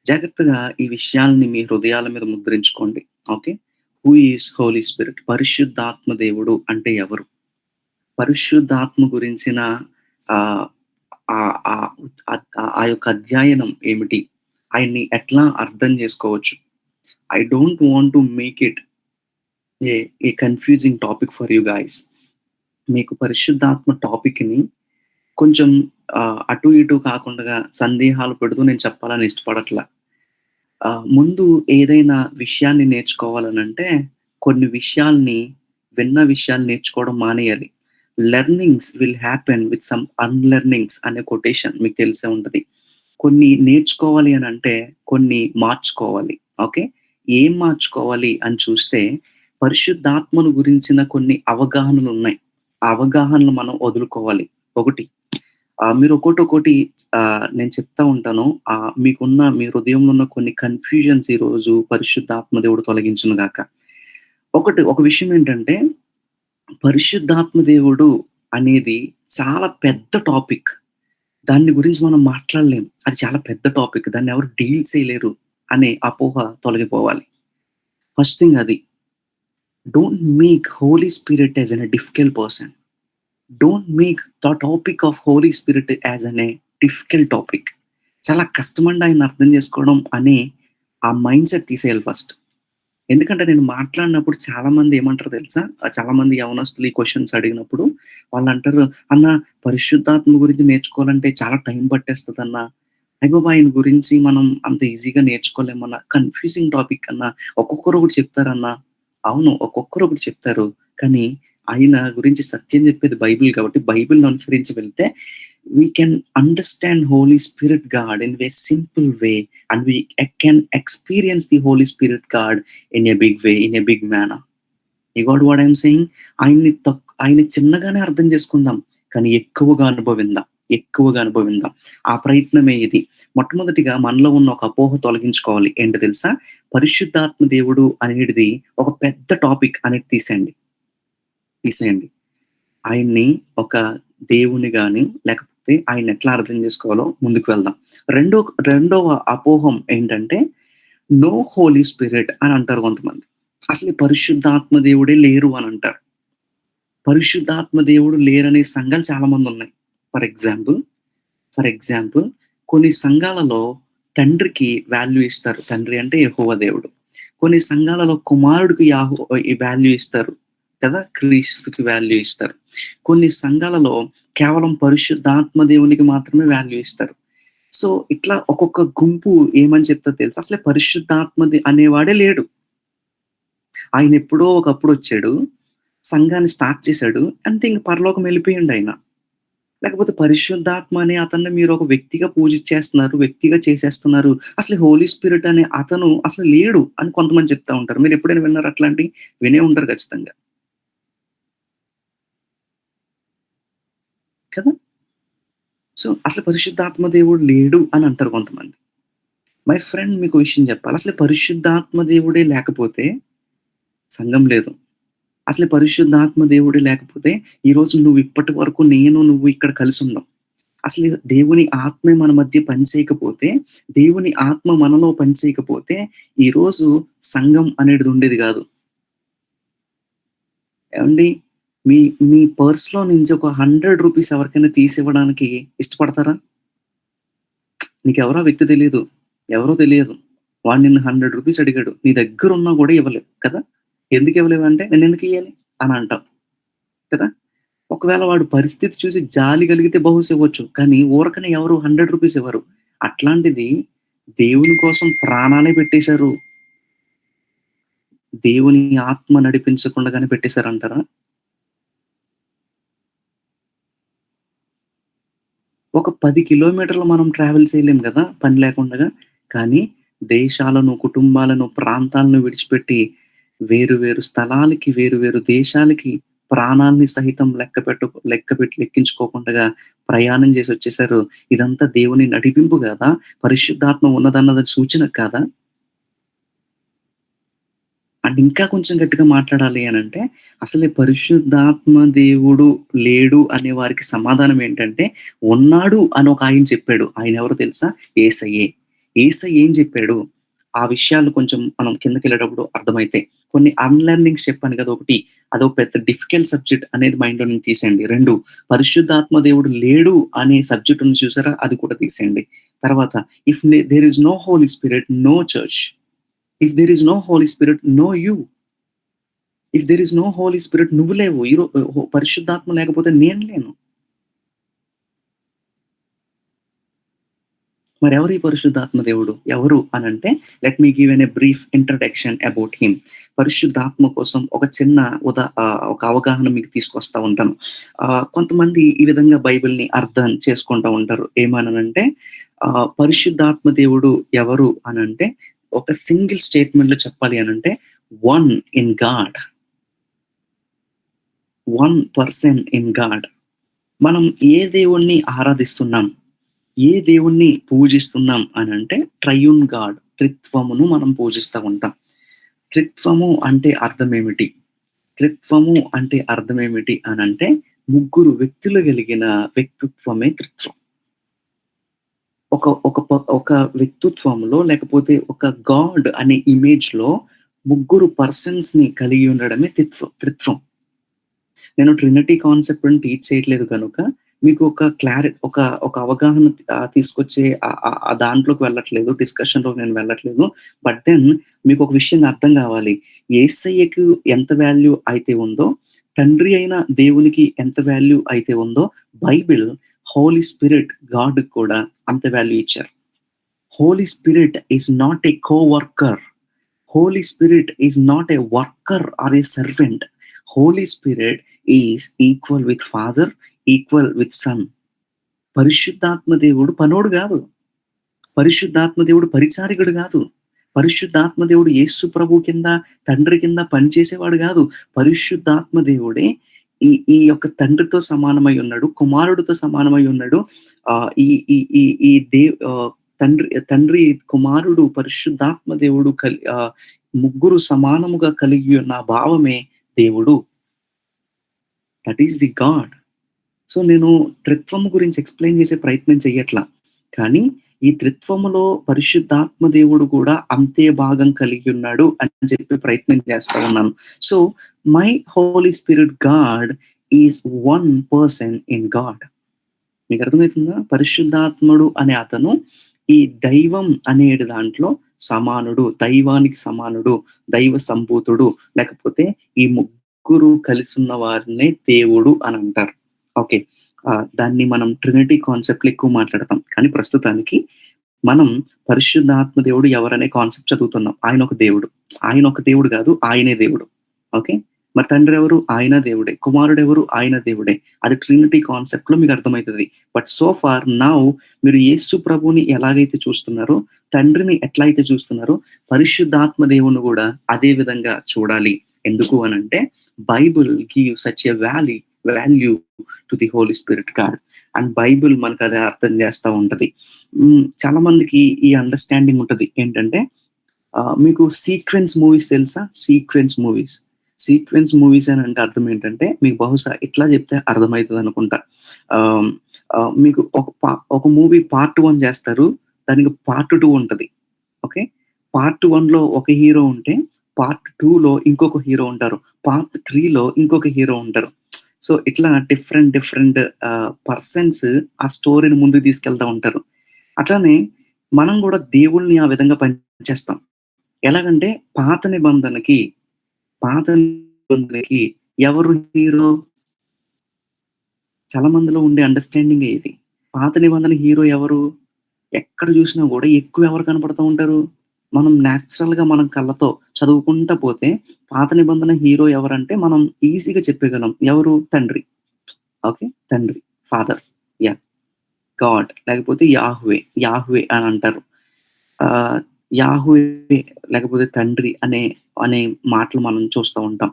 జాగ్రత్తగా ఈ విషయాల్ని మీ హృదయాల మీద ముద్రించుకోండి. Okay, who is Holy Spirit? పరిశుద్ధాత్మ దేవుడు అంటే ఎవరు? పరిశుద్ధాత్మ గురించిన ఆ యొక్క అధ్యయనం ఏమిటి? ఆయన్ని ఎట్లా అర్థం చేసుకోవచ్చు? I don't want to make it A confusing topic for you guys. మీకు పరిశుద్ధాత్మ టాపిక్ ని కొంచెం అటు ఇటు కాకుండా సందేహాలు పెడుతూ నేను చెప్పాలని ఇష్టపడట్లా. ముందు ఏదైనా విషయాన్ని నేర్చుకోవాలనంటే కొన్ని విషయాల్ని విన్న విషయాలు నేర్చుకోవడం మానేయాలి. Learnings will happen with some unlearnings అనే కొటేషన్ మీకు తెలిసే ఉంటది. కొన్ని నేర్చుకోవాలి అని అంటే కొన్ని మార్చుకోవాలి. ఓకే, ఏం మార్చుకోవాలి అని చూస్తే పరిశుద్ధాత్మను గురించిన కొన్ని అవగాహనలు ఉన్నాయి. ఆ అవగాహనలు మనం వదులుకోవాలి. ఒకటి, మీరు ఒకటి నేను చెప్తా ఉంటాను. మీకున్న మీ హృదయంలో ఉన్న కొన్ని కన్ఫ్యూజన్స్ ఈ రోజు పరిశుద్ధాత్మ దేవుడు తొలగించును గాక. ఒక విషయం ఏంటంటే, పరిశుద్ధాత్మ దేవుడు అనేది చాలా పెద్ద టాపిక్. దాని గురించి మనం మాట్లాడలేం. అది చాలా పెద్ద టాపిక్, దాన్ని ఎవరు డీల్ చేయలేరు అనే అపోహ తొలగిపోవాలి. ఫస్ట్ థింగ్ అది. Don't make Holy Spirit as an difficult person. Don't make the topic of Holy Spirit as a difficult topic. చాలా కష్టమండి ఆయన అర్థం చేసుకోవడం అనే ఆ మైండ్ సెట్ తీసేయాలి ఫస్ట్. ఎందుకంటే నేను మాట్లాడినప్పుడు చాలా మంది ఏమంటారు తెలుసా? చాలా మంది యవనస్తులు ఈ క్వశ్చన్స్ అడిగినప్పుడు వాళ్ళు అంటారు, అన్న పరిశుద్ధాత్మ గురించి నేర్చుకోవాలంటే చాలా టైం పట్టేస్తుంది అన్న, అయ్యబాబా ఆయన గురించి మనం అంత ఈజీగా నేర్చుకోలేమన్నా, కన్ఫ్యూజింగ్ టాపిక్ అన్న, ఒక్కొక్కరు ఒకటి చెప్తారన్నా. అవును, ఒక్కొక్కరు ఒకటి చెప్తారు, కానీ ఆయన గురించి సత్యం చెప్పేది బైబిల్ కాబట్టి బైబిల్ని అనుసరించి వెళ్తే we can understand Holy Spirit God in a simple way, and we can experience the Holy Spirit God in a big way, in a big manner. You got what I'm saying? ఆయన్ని చిన్నగానే అర్థం చేసుకుందాం, కానీ ఎక్కువగా అనుభవిందాం. ఆ ప్రయత్నమే ఇది. మొట్టమొదటిగా మనలో ఉన్న ఒక అపోహ తొలగించుకోవాలి. ఏంటో తెలుసా? పరిశుద్ధాత్మ దేవుడు అనేది ఒక పెద్ద టాపిక్ అనేది తీసేయండి. ఆయన్ని ఒక దేవుని గాని లేకపోతే ఆయన ఎట్లా అర్థం చేసుకోవాలో ముందుకు వెళ్దాం. రెండవ అపోహం ఏంటంటే, నో హోలీ స్పిరిట్ అని అంటారు కొంతమంది. అసలు పరిశుద్ధాత్మ దేవుడే లేరు అని అంటారు. పరిశుద్ధాత్మ దేవుడు లేరనే సంఘాలు చాలా మంది ఉన్నాయి. ఫర్ ఎగ్జాంపుల్ కొన్ని సంఘాలలో తండ్రికి వాల్యూ ఇస్తారు. తండ్రి అంటే యెహోవా దేవుడు. కొన్ని సంఘాలలో కుమారుడికి వాల్యూ ఇస్తారు కదా, క్రీస్తుకి వాల్యూ ఇస్తారు. కొన్ని సంఘాలలో కేవలం పరిశుద్ధాత్మ దేవునికి మాత్రమే వాల్యూ ఇస్తారు. సో ఇట్లా ఒక్కొక్క గుంపు ఏమని చెప్తా తెలుసు? అసలే పరిశుద్ధాత్మ అనేవాడే లేడు. ఆయన ఎప్పుడో ఒకప్పుడు వచ్చాడు, సంఘాన్ని స్టార్ట్ చేశాడు, అంతే ఇంక పరలోకం వెళ్ళిపోయిండు ఆయన. లేకపోతే పరిశుద్ధాత్మ అనే అతన్ని మీరు ఒక వ్యక్తిగా పూజించేస్తున్నారు, వ్యక్తిగా చేసేస్తున్నారు. అసలు హోలీ స్పిరిట్ అనే అతను అసలు లేడు అని కొంతమంది చెప్తా ఉంటారు. మీరు ఎప్పుడైనా విన్నారు అట్లాంటి? వినే ఉంటారు ఖచ్చితంగా కదా. సో అసలు పరిశుద్ధాత్మ దేవుడు లేడు అని అంటారు కొంతమంది. మై ఫ్రెండ్, మీకు విషయం చెప్పాలి. అసలు పరిశుద్ధాత్మ దేవుడే లేకపోతే సంఘం లేదు. అసలు పరిశుద్ధాత్మ దేవుడే లేకపోతే ఈరోజు నువ్వు ఇప్పటి వరకు నువ్వు ఇక్కడ కలిసి ఉన్నావు. అసలు దేవుని ఆత్మే మన మధ్య పనిచేయకపోతే, దేవుని ఆత్మ మనలో పనిచేయకపోతే ఈరోజు సంఘం అనేది ఉండేది కాదు. ఏమండి, మీ పర్స్ లో నుంచి ఒక 100 రూపీస్ ఎవరికైనా తీసివ్వడానికి ఇష్టపడతారా? నీకు ఎవరో వ్యక్తి తెలియదు, ఎవరో తెలియదు, వాడు నిన్ను 100 రూపీస్ అడిగాడు, నీ దగ్గర ఉన్నా కూడా ఇవ్వలేవు కదా. ఎందుకు ఇవ్వలేవు అంటే, నేను ఎందుకు ఇవ్వాలి అని అంటాం కదా. ఒకవేళ వాడు పరిస్థితి చూసి జాలి కలిగితే బహుశా ఇవ్వచ్చు, కానీ ఊరకనే ఎవరు 100 రూపీస్ ఇవ్వరు. అట్లాంటిది దేవుని కోసం ప్రాణాలే పెట్టేశారు. దేవుని ఆత్మ నడిపించకుండానే పెట్టేశారంటారా? ఒక 10 కిలోమీటర్లు మనం ట్రావెల్ చేయలేం గదా! పని లేకుండగా. కానీ దేశాలను, కుటుంబాలను, ప్రాంతాలను విడిచిపెట్టి వేరు వేరు స్థలాలకి, వేరు వేరు దేశాలకి ప్రాణాల్ని సహితం లెక్కించుకోకుండగా ప్రయాణం చేసొచ్చేసారు. ఇదంతా దేవుని నడిపింపు గాదా? పరిశుద్ధాత్మ ఉన్నదన్నది సూచన కాదా? అండ్ ఇంకా కొంచెం గట్టిగా మాట్లాడాలి అనంటే, అసలే పరిశుద్ధాత్మ దేవుడు లేడు అనే వారికి సమాధానం ఏంటంటే, ఉన్నాడు అని ఒక ఆయన చెప్పాడు. ఆయనెవరో తెలుసా? యేసయ్యే. యేసయ్య ఏం చెప్పాడు? ఆ విషయాలు కొంచెం మనం కిందకెళ్ళేటప్పుడు అర్థమైతాయి. కొన్ని అన్‌లెర్నింగ్స్ చెప్పాను గదా! ఒకటి. అదొక పెద్ద డిఫికల్ట్ సబ్జెక్ట్ అనేది మైండ్‌లో నుంచి తీసేయండి. 2 పరిశుద్ధాత్మ దేవుడు లేడు అనే సబ్జెక్ట్ ఉంది చూసారా? అది కూడా తీసేయండి. తర్వాత there is no Holy Spirit, no church. If there is no Holy Spirit, no you. If there is no Holy Spirit, నువ్వు లేవు. పరిశుద్ధాత్మ లేకపోతే నేను లేను. మరెవరు ఈ పరిశుద్ధాత్మ దేవుడు? ఎవరు అనంటే, let me give a brief introduction about him. పరిశుద్ధాత్మ కోసం ఒక చిన్న ఒక అవగాహన మీకు తీసుకొస్తా ఉంటాను. కొంతమంది ఈ విధంగా బైబిల్‌ని అర్థం చేసుకుంటా ఉంటారు. ఏమననంటే, పరిశుద్ధాత్మ దేవుడు ఎవరు అనంటే, ఒక సింగిల్ స్టేట్మెంట్‌లో చెప్పాలి అనంటే, one in God. One person in God. మనం ఏ దేవుణ్ణి ఆరాధిస్తున్నాం, ఏ దేవుణ్ణి పూజిస్తున్నాం అనంటే ట్రయూన్ గాడ్, త్రిత్వమును మనం పూజిస్తా ఉంటాం. త్రిత్వము అంటే అర్థమేమిటి? త్రిత్వము అంటే అర్థమేమిటి అనంటే, ముగ్గురు వ్యక్తులు కలిగిన వ్యక్తిత్వమే త్రిత్వం. ఒక వ్యక్తిత్వంలో లేకపోతే ఒక గాడ్ అనే ఇమేజ్‌లో ముగ్గురు పర్సన్స్‌ని కలిగి ఉండడమే త్రిత్వం. నేను ట్రినిటీ కాన్సెప్ట్‌ని టీచ్ చేయట్లేదు కనుక మీకు ఒక అవగాహన తీసుకొచ్చే దాంట్లోకి వెళ్ళట్లేదు. డిస్కషన్‌లోకి నేను వెళ్ళట్లేదు. బట్ దెన్ మీకు ఒక విషయం అర్థం కావాలి. యేసయ్యకు ఎంత వాల్యూ అయితే ఉందో, తండ్రి అయిన దేవునికి ఎంత వాల్యూ అయితే ఉందో, బైబిల్ హోలీ స్పిరిట్ గాడ్‌కి కూడా అంత వాల్యూ ఇచ్చారు. Holy Spirit is not a coworker. Holy Spirit is not a worker or a servant. Holy Spirit is equal with father, equal with son. పరిశుద్ధాత్మ దేవుడు పనోడు గాదు. పరిశుద్ధాత్మ దేవుడు పరిచారికుడు గాదు. పరిశుద్ధాత్మ దేవుడు యేసు ప్రభు కింద, తండ్రి కింద పనిచేసేవాడు గాదు. పరిశుద్ధాత్మ దేవుడే ఈ యొక్క తండ్రితో సమానమై ఉన్నాడు, కుమారుడితో సమానమై ఉన్నాడు. తండ్రి, కుమారుడు, పరిశుద్ధాత్మ దేవుడు ముగ్గురు సమానముగా కలిగి ఉన్న భావమే దేవుడు. That is the God. So నేను త్రిత్వము గురించి ఎక్స్‌ప్లెయిన్ చేసే ప్రయత్నం చెయ్యట్లా. కానీ ఈ త్రిత్వములో పరిశుద్ధాత్మ దేవుడు కూడా అంతే భాగం కలిగి ఉన్నాడు అని చెప్పే ప్రయత్నం చేస్తా ఉన్నాను. So my Holi Spirit God is one person in God. మీకు అర్థమవుతుందా? పరిశుద్ధాత్ముడు అనే అతను ఈ దైవం అనేటి దాంట్లో సమానుడు, దైవానికి సమానుడు, దైవ సంభూతుడు, లేకపోతే ఈ ముగ్గురు కలిసి ఉన్న వారినే దేవుడు అని అంటారు. ఓకే. దాన్ని మనం ట్రినిటీ కాన్సెప్ట్‌లో ఎక్కువ మాట్లాడతాం. కానీ ప్రస్తుతానికి మనం పరిశుద్ధాత్మ దేవుడు ఎవరనే కాన్సెప్ట్ చదువుతున్నాం. ఆయన ఒక దేవుడు. ఆయన ఒక దేవుడు కాదు, ఆయనే దేవుడు. ఓకే. మరి తండ్రి ఎవరు? ఆయన దేవుడే. కుమారుడు ఎవరు? ఆయన దేవుడే. అది ట్రినిటీ కాన్సెప్ట్‌లో మీకు అర్థమవుతది. బట్ సో ఫార్ నౌ మీరు యేసు ప్రభుని ఎలాగైతే చూస్తున్నారో, తండ్రిని ఎట్లా అయితే చూస్తున్నారో, పరిశుద్ధాత్మ దేవుని కూడా అదే విధంగా చూడాలి. ఎందుకు అనంటే, Bible give such a value to the Holy Spirit God. And Bible మనకు అదే అర్థం చేస్తా ఉంటది. చాలా మందికి ఈ అండర్‌స్టాండింగ్ ఉంటది. ఏంటంటే, మీకు సీక్వెన్స్ మూవీస్ తెలుసా? సీక్వెన్స్ మూవీస్ అని అంటే అర్థం ఏంటంటే, మీకు బహుశా ఇట్లా చెప్తే అర్థమవుతది అనుకుంటా. మీకు ఒక మూవీ పార్ట్ 1 చేస్తారు. దానికి పార్ట్ 2 ఉంటది. ఓకే. పార్ట్ 1లో ఒక హీరో ఉంటే, పార్ట్ 2లో ఇంకొక హీరో ఉంటారు. పార్ట్ 3లో ఇంకొక హీరో ఉంటారు. సో ఇట్లా డిఫరెంట్ పర్సన్స్ ఆ స్టోరీని ముందుకు తీసుకెళ్తా ఉంటారు. అట్లానే మనం కూడా దేవుళ్ళని ఆ విధంగా పనిచేస్తాం. ఎలాగంటే పాత నిబంధనకి ఎవరు హీరో? చాలా మందిలో ఉండే అండర్‌స్టాండింగే ఇది. పాత నిబంధన హీరో ఎవరు? ఎక్కడ చూసినా కూడా ఎక్కువ ఎవరు కనపడతా ఉంటారు? మనం న్యాచురల్ గా మనం కళ్ళతో చదువుకుంటా పోతే పాత నిబంధన హీరో ఎవరంటే మనం ఈజీగా చెప్పగలం. ఎవరు? తండ్రి. ఓకే. తండ్రి, ఫాదర్. యాహ్! గాడ్ లేకపోతే యాహ్వే. యాహ్వే అని అంటారు. ఆహ్, యాహ్వే లేకపోతే తండ్రి అనే అనే మాటలు మనం చూస్తా ఉంటాం.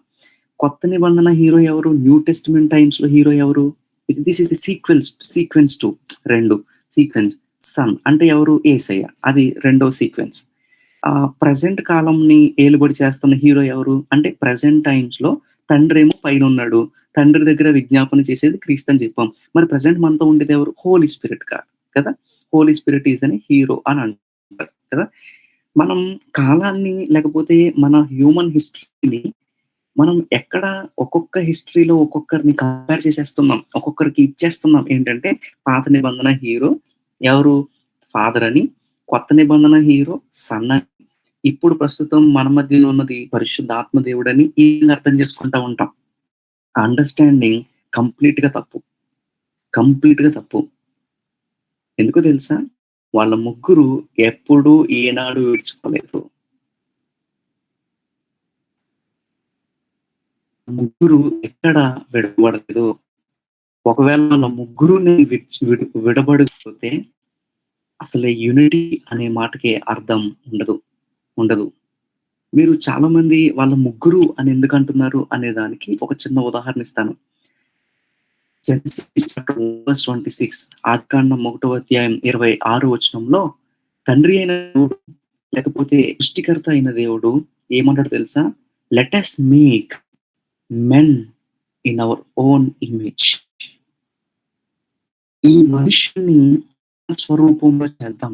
కొత్త నిబంధన హీరో ఎవరు? న్యూ టెస్టమెంట్ టైమ్స్‌లో హీరో ఎవరు? This is the sequence 2 sequence. Son అంటే ఎవరు? యేసయ్య. అది రెండో సీక్వెన్స్. ప్రెజెంట్ కాలంని ఏలుబడి చేస్తున్న హీరో ఎవరు? అంటే ప్రెజెంట్ టైమ్స్‌లో తండ్రేమో పైనున్నాడు. తండ్రి దగ్గర విజ్ఞాపన చేసేది క్రీస్తని చెప్పాం. మరి ప్రెజెంట్ మనతో ఉండేది ఎవరు? హోలీ స్పిరిట్ కదా! హోలీ స్పిరిట్ ఈస్ అని హీరో అని అంటారు కదా! మనం కాలాన్ని లేకపోతే మన హ్యూమన్ హిస్టరీని మనం ఎక్కడ ఒక్కొక్క హిస్టరీలో ఒక్కొక్కరిని కంపేర్ చేసేస్తున్నాం. ఒక్కొక్కరికి ఇచ్చేస్తున్నాం. ఏంటంటే పాత నిబంధన హీరో ఎవరు? ఫాదర్ అని. కొత్త నిబంధన హీరో సన్ అని. ఇప్పుడు ప్రస్తుతం మన మధ్యలో ఉన్నది పరిశుద్ధాత్మ దేవుడని ఈ విధంగా అర్థం చేసుకుంటా ఉంటాం. ఆ అండర్‌స్టాండింగ్ కంప్లీట్‌గా తప్పు. కంప్లీట్‌గా తప్పు. ఎందుకో తెలుసా? వాళ్ళ ముగ్గురు ఎప్పుడు ఏనాడు విడిచుకోలేదు. ముగ్గురు ఎక్కడ విడబడలేదు. ఒకవేళ వాళ్ళ ముగ్గురుని విడబడకపోతే అసలు యూనిటీ అనే మాటకి అర్థం ఉండదు. మీరు చాలా మంది వాళ్ళ ముగ్గురు అని ఎందుకు అంటున్నారు అనే దానికి ఒక చిన్న ఉదాహరణ ఇస్తాను. జెనసిస్ చాప్టర్ 1:26 ఆదికాండం 1వ అధ్యాయం 26 వచనంలో తండ్రి అయిన దేవుడు లేకపోతే సృష్టికర్త అయిన దేవుడు ఏమంటాడో తెలుసా? Let us make men in our own image. ఈ మనుషుల్ని స్వరూపంలో చేద్దాం.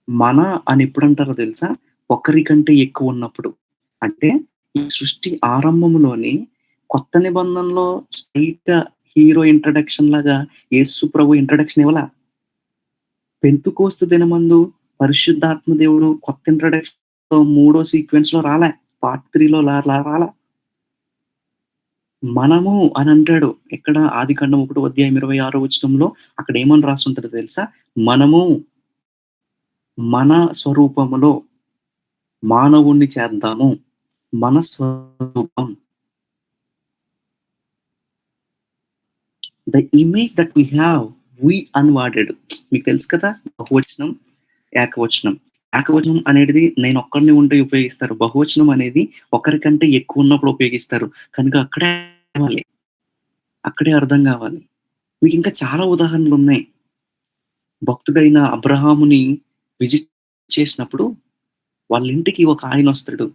మన అని ఎప్పుడంటారో తెలుసా? ఒకరికంటే ఎక్కువ ఉన్నప్పుడు. అంటే ఈ సృష్టి ఆరంభంలోని కొత్త నిబంధనలో స్ట్రెయిట్‌గా హీరో ఇంట్రడక్షన్ లాగా యేసు ప్రభు ఇంట్రడక్షన్ ఇవ్వలా. పెంతుకోస్తు దినమందు పరిశుద్ధాత్మ దేవుడు కొత్త ఇంట్రడక్షన్‌లో మూడో సీక్వెన్స్‌లో రాలా. పార్ట్ 3లో రాలా. మనము అని అంటాడు. ఎక్కడ? ఆదికాండం 1వ అధ్యాయం 26 వచనంలో అక్కడ ఏమని రాసుంటదో తెలుసా? మనము మన స్వరూపములో మానవుణ్ణి చేద్దాము. మన స్వరూపం. The image that we have అని వాడాడు. మీకు తెలుసు కదా! బహువచనం, ఏకవచనం. ఏకవచనం అనేది నేనొక్కడినే ఉంటే ఉపయోగిస్తారు. బహువచనం అనేది ఒకరికంటే ఎక్కువ ఉన్నప్పుడు ఉపయోగిస్తారు. కనుక అక్కడే అర్థం కావాలి. మీకింకా చాలా ఉదాహరణలున్నాయి. భక్తుడైన అబ్రహాముని విజిట్ చేసినప్పుడు వాళ్ళ ఇంటికి ఒక ఆయనొస్తాడు.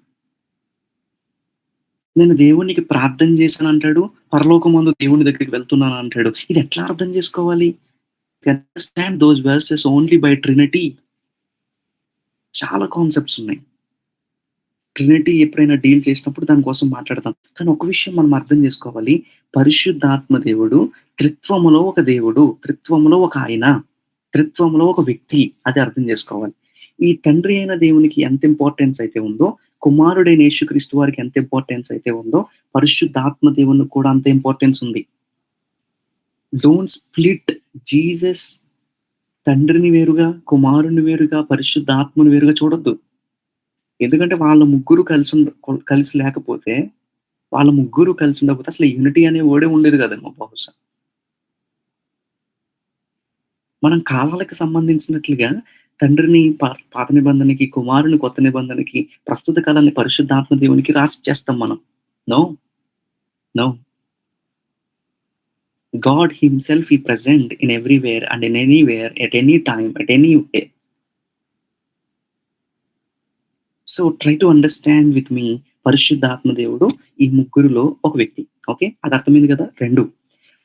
నేను దేవునికి ప్రార్థన చేశానంటాడు. పరలోకమందు దేవుని దగ్గరికి వెళ్తున్నానంటాడు. ఇది ఎట్లా అర్థం చేసుకోవాలి? Understand those verses only by trinity. చాలా కాన్సెప్ట్స్ ఉన్నాయి. ట్రినిటీ ఎప్పుడైనా డీల్ చేసినప్పుడు దాని కోసం మాట్లాడతాం. కానీ ఒక విషయం మనం అర్థం చేసుకోవాలి. పరిశుద్ధాత్మ దేవుడు త్రిత్వములో ఒక దేవుడు, త్రిత్వములో ఒక ఆయన, త్రిత్వములో ఒక వ్యక్తి. అది అర్థం చేసుకోవాలి. ఈ తండ్రి అయిన దేవునికి ఎంత ఇంపార్టెన్స్ అయితే ఉందో, కుమారుడైన యేసుక్రీస్తు వారికి ఎంత ఇంపార్టెన్స్ అయితే ఉందో, పరిశుద్ధాత్మ దేవునికి కూడా అంత ఇంపార్టెన్స్ ఉంది. డోంట్ స్ప్లిట్ జీసస్ తండ్రిని వేరుగా, కుమారుని వేరుగా, పరిశుద్ధాత్మని వేరుగా చూడొద్దు. ఎందుకంటే వాళ్ళ ముగ్గురు కలిసి లేకపోతే, వాళ్ళ ముగ్గురు కలిసి ఉండకపోతే అసలు యూనిటీ అనే వర్డే ఉండేది కాదేమో బహుశా. మనం కాలాలకు సంబంధించినట్లుగా తండ్రిని పాత నిబంధనకి, కుమారుని కొత్త నిబంధనకి, ప్రస్తుత కాలాన్ని పరిశుద్ధాత్మ దేవునికి రాసిచ్చేస్తాం మనం. No. No. God himself is present in everywhere and in anywhere, at any time, at any way. So try to understand with me. పరిశుద్ధాత్మ దేవుడు ఈ ముగ్గురులో ఒక వ్యక్తి. ఓకే. అది అర్థమైంది కదా? 2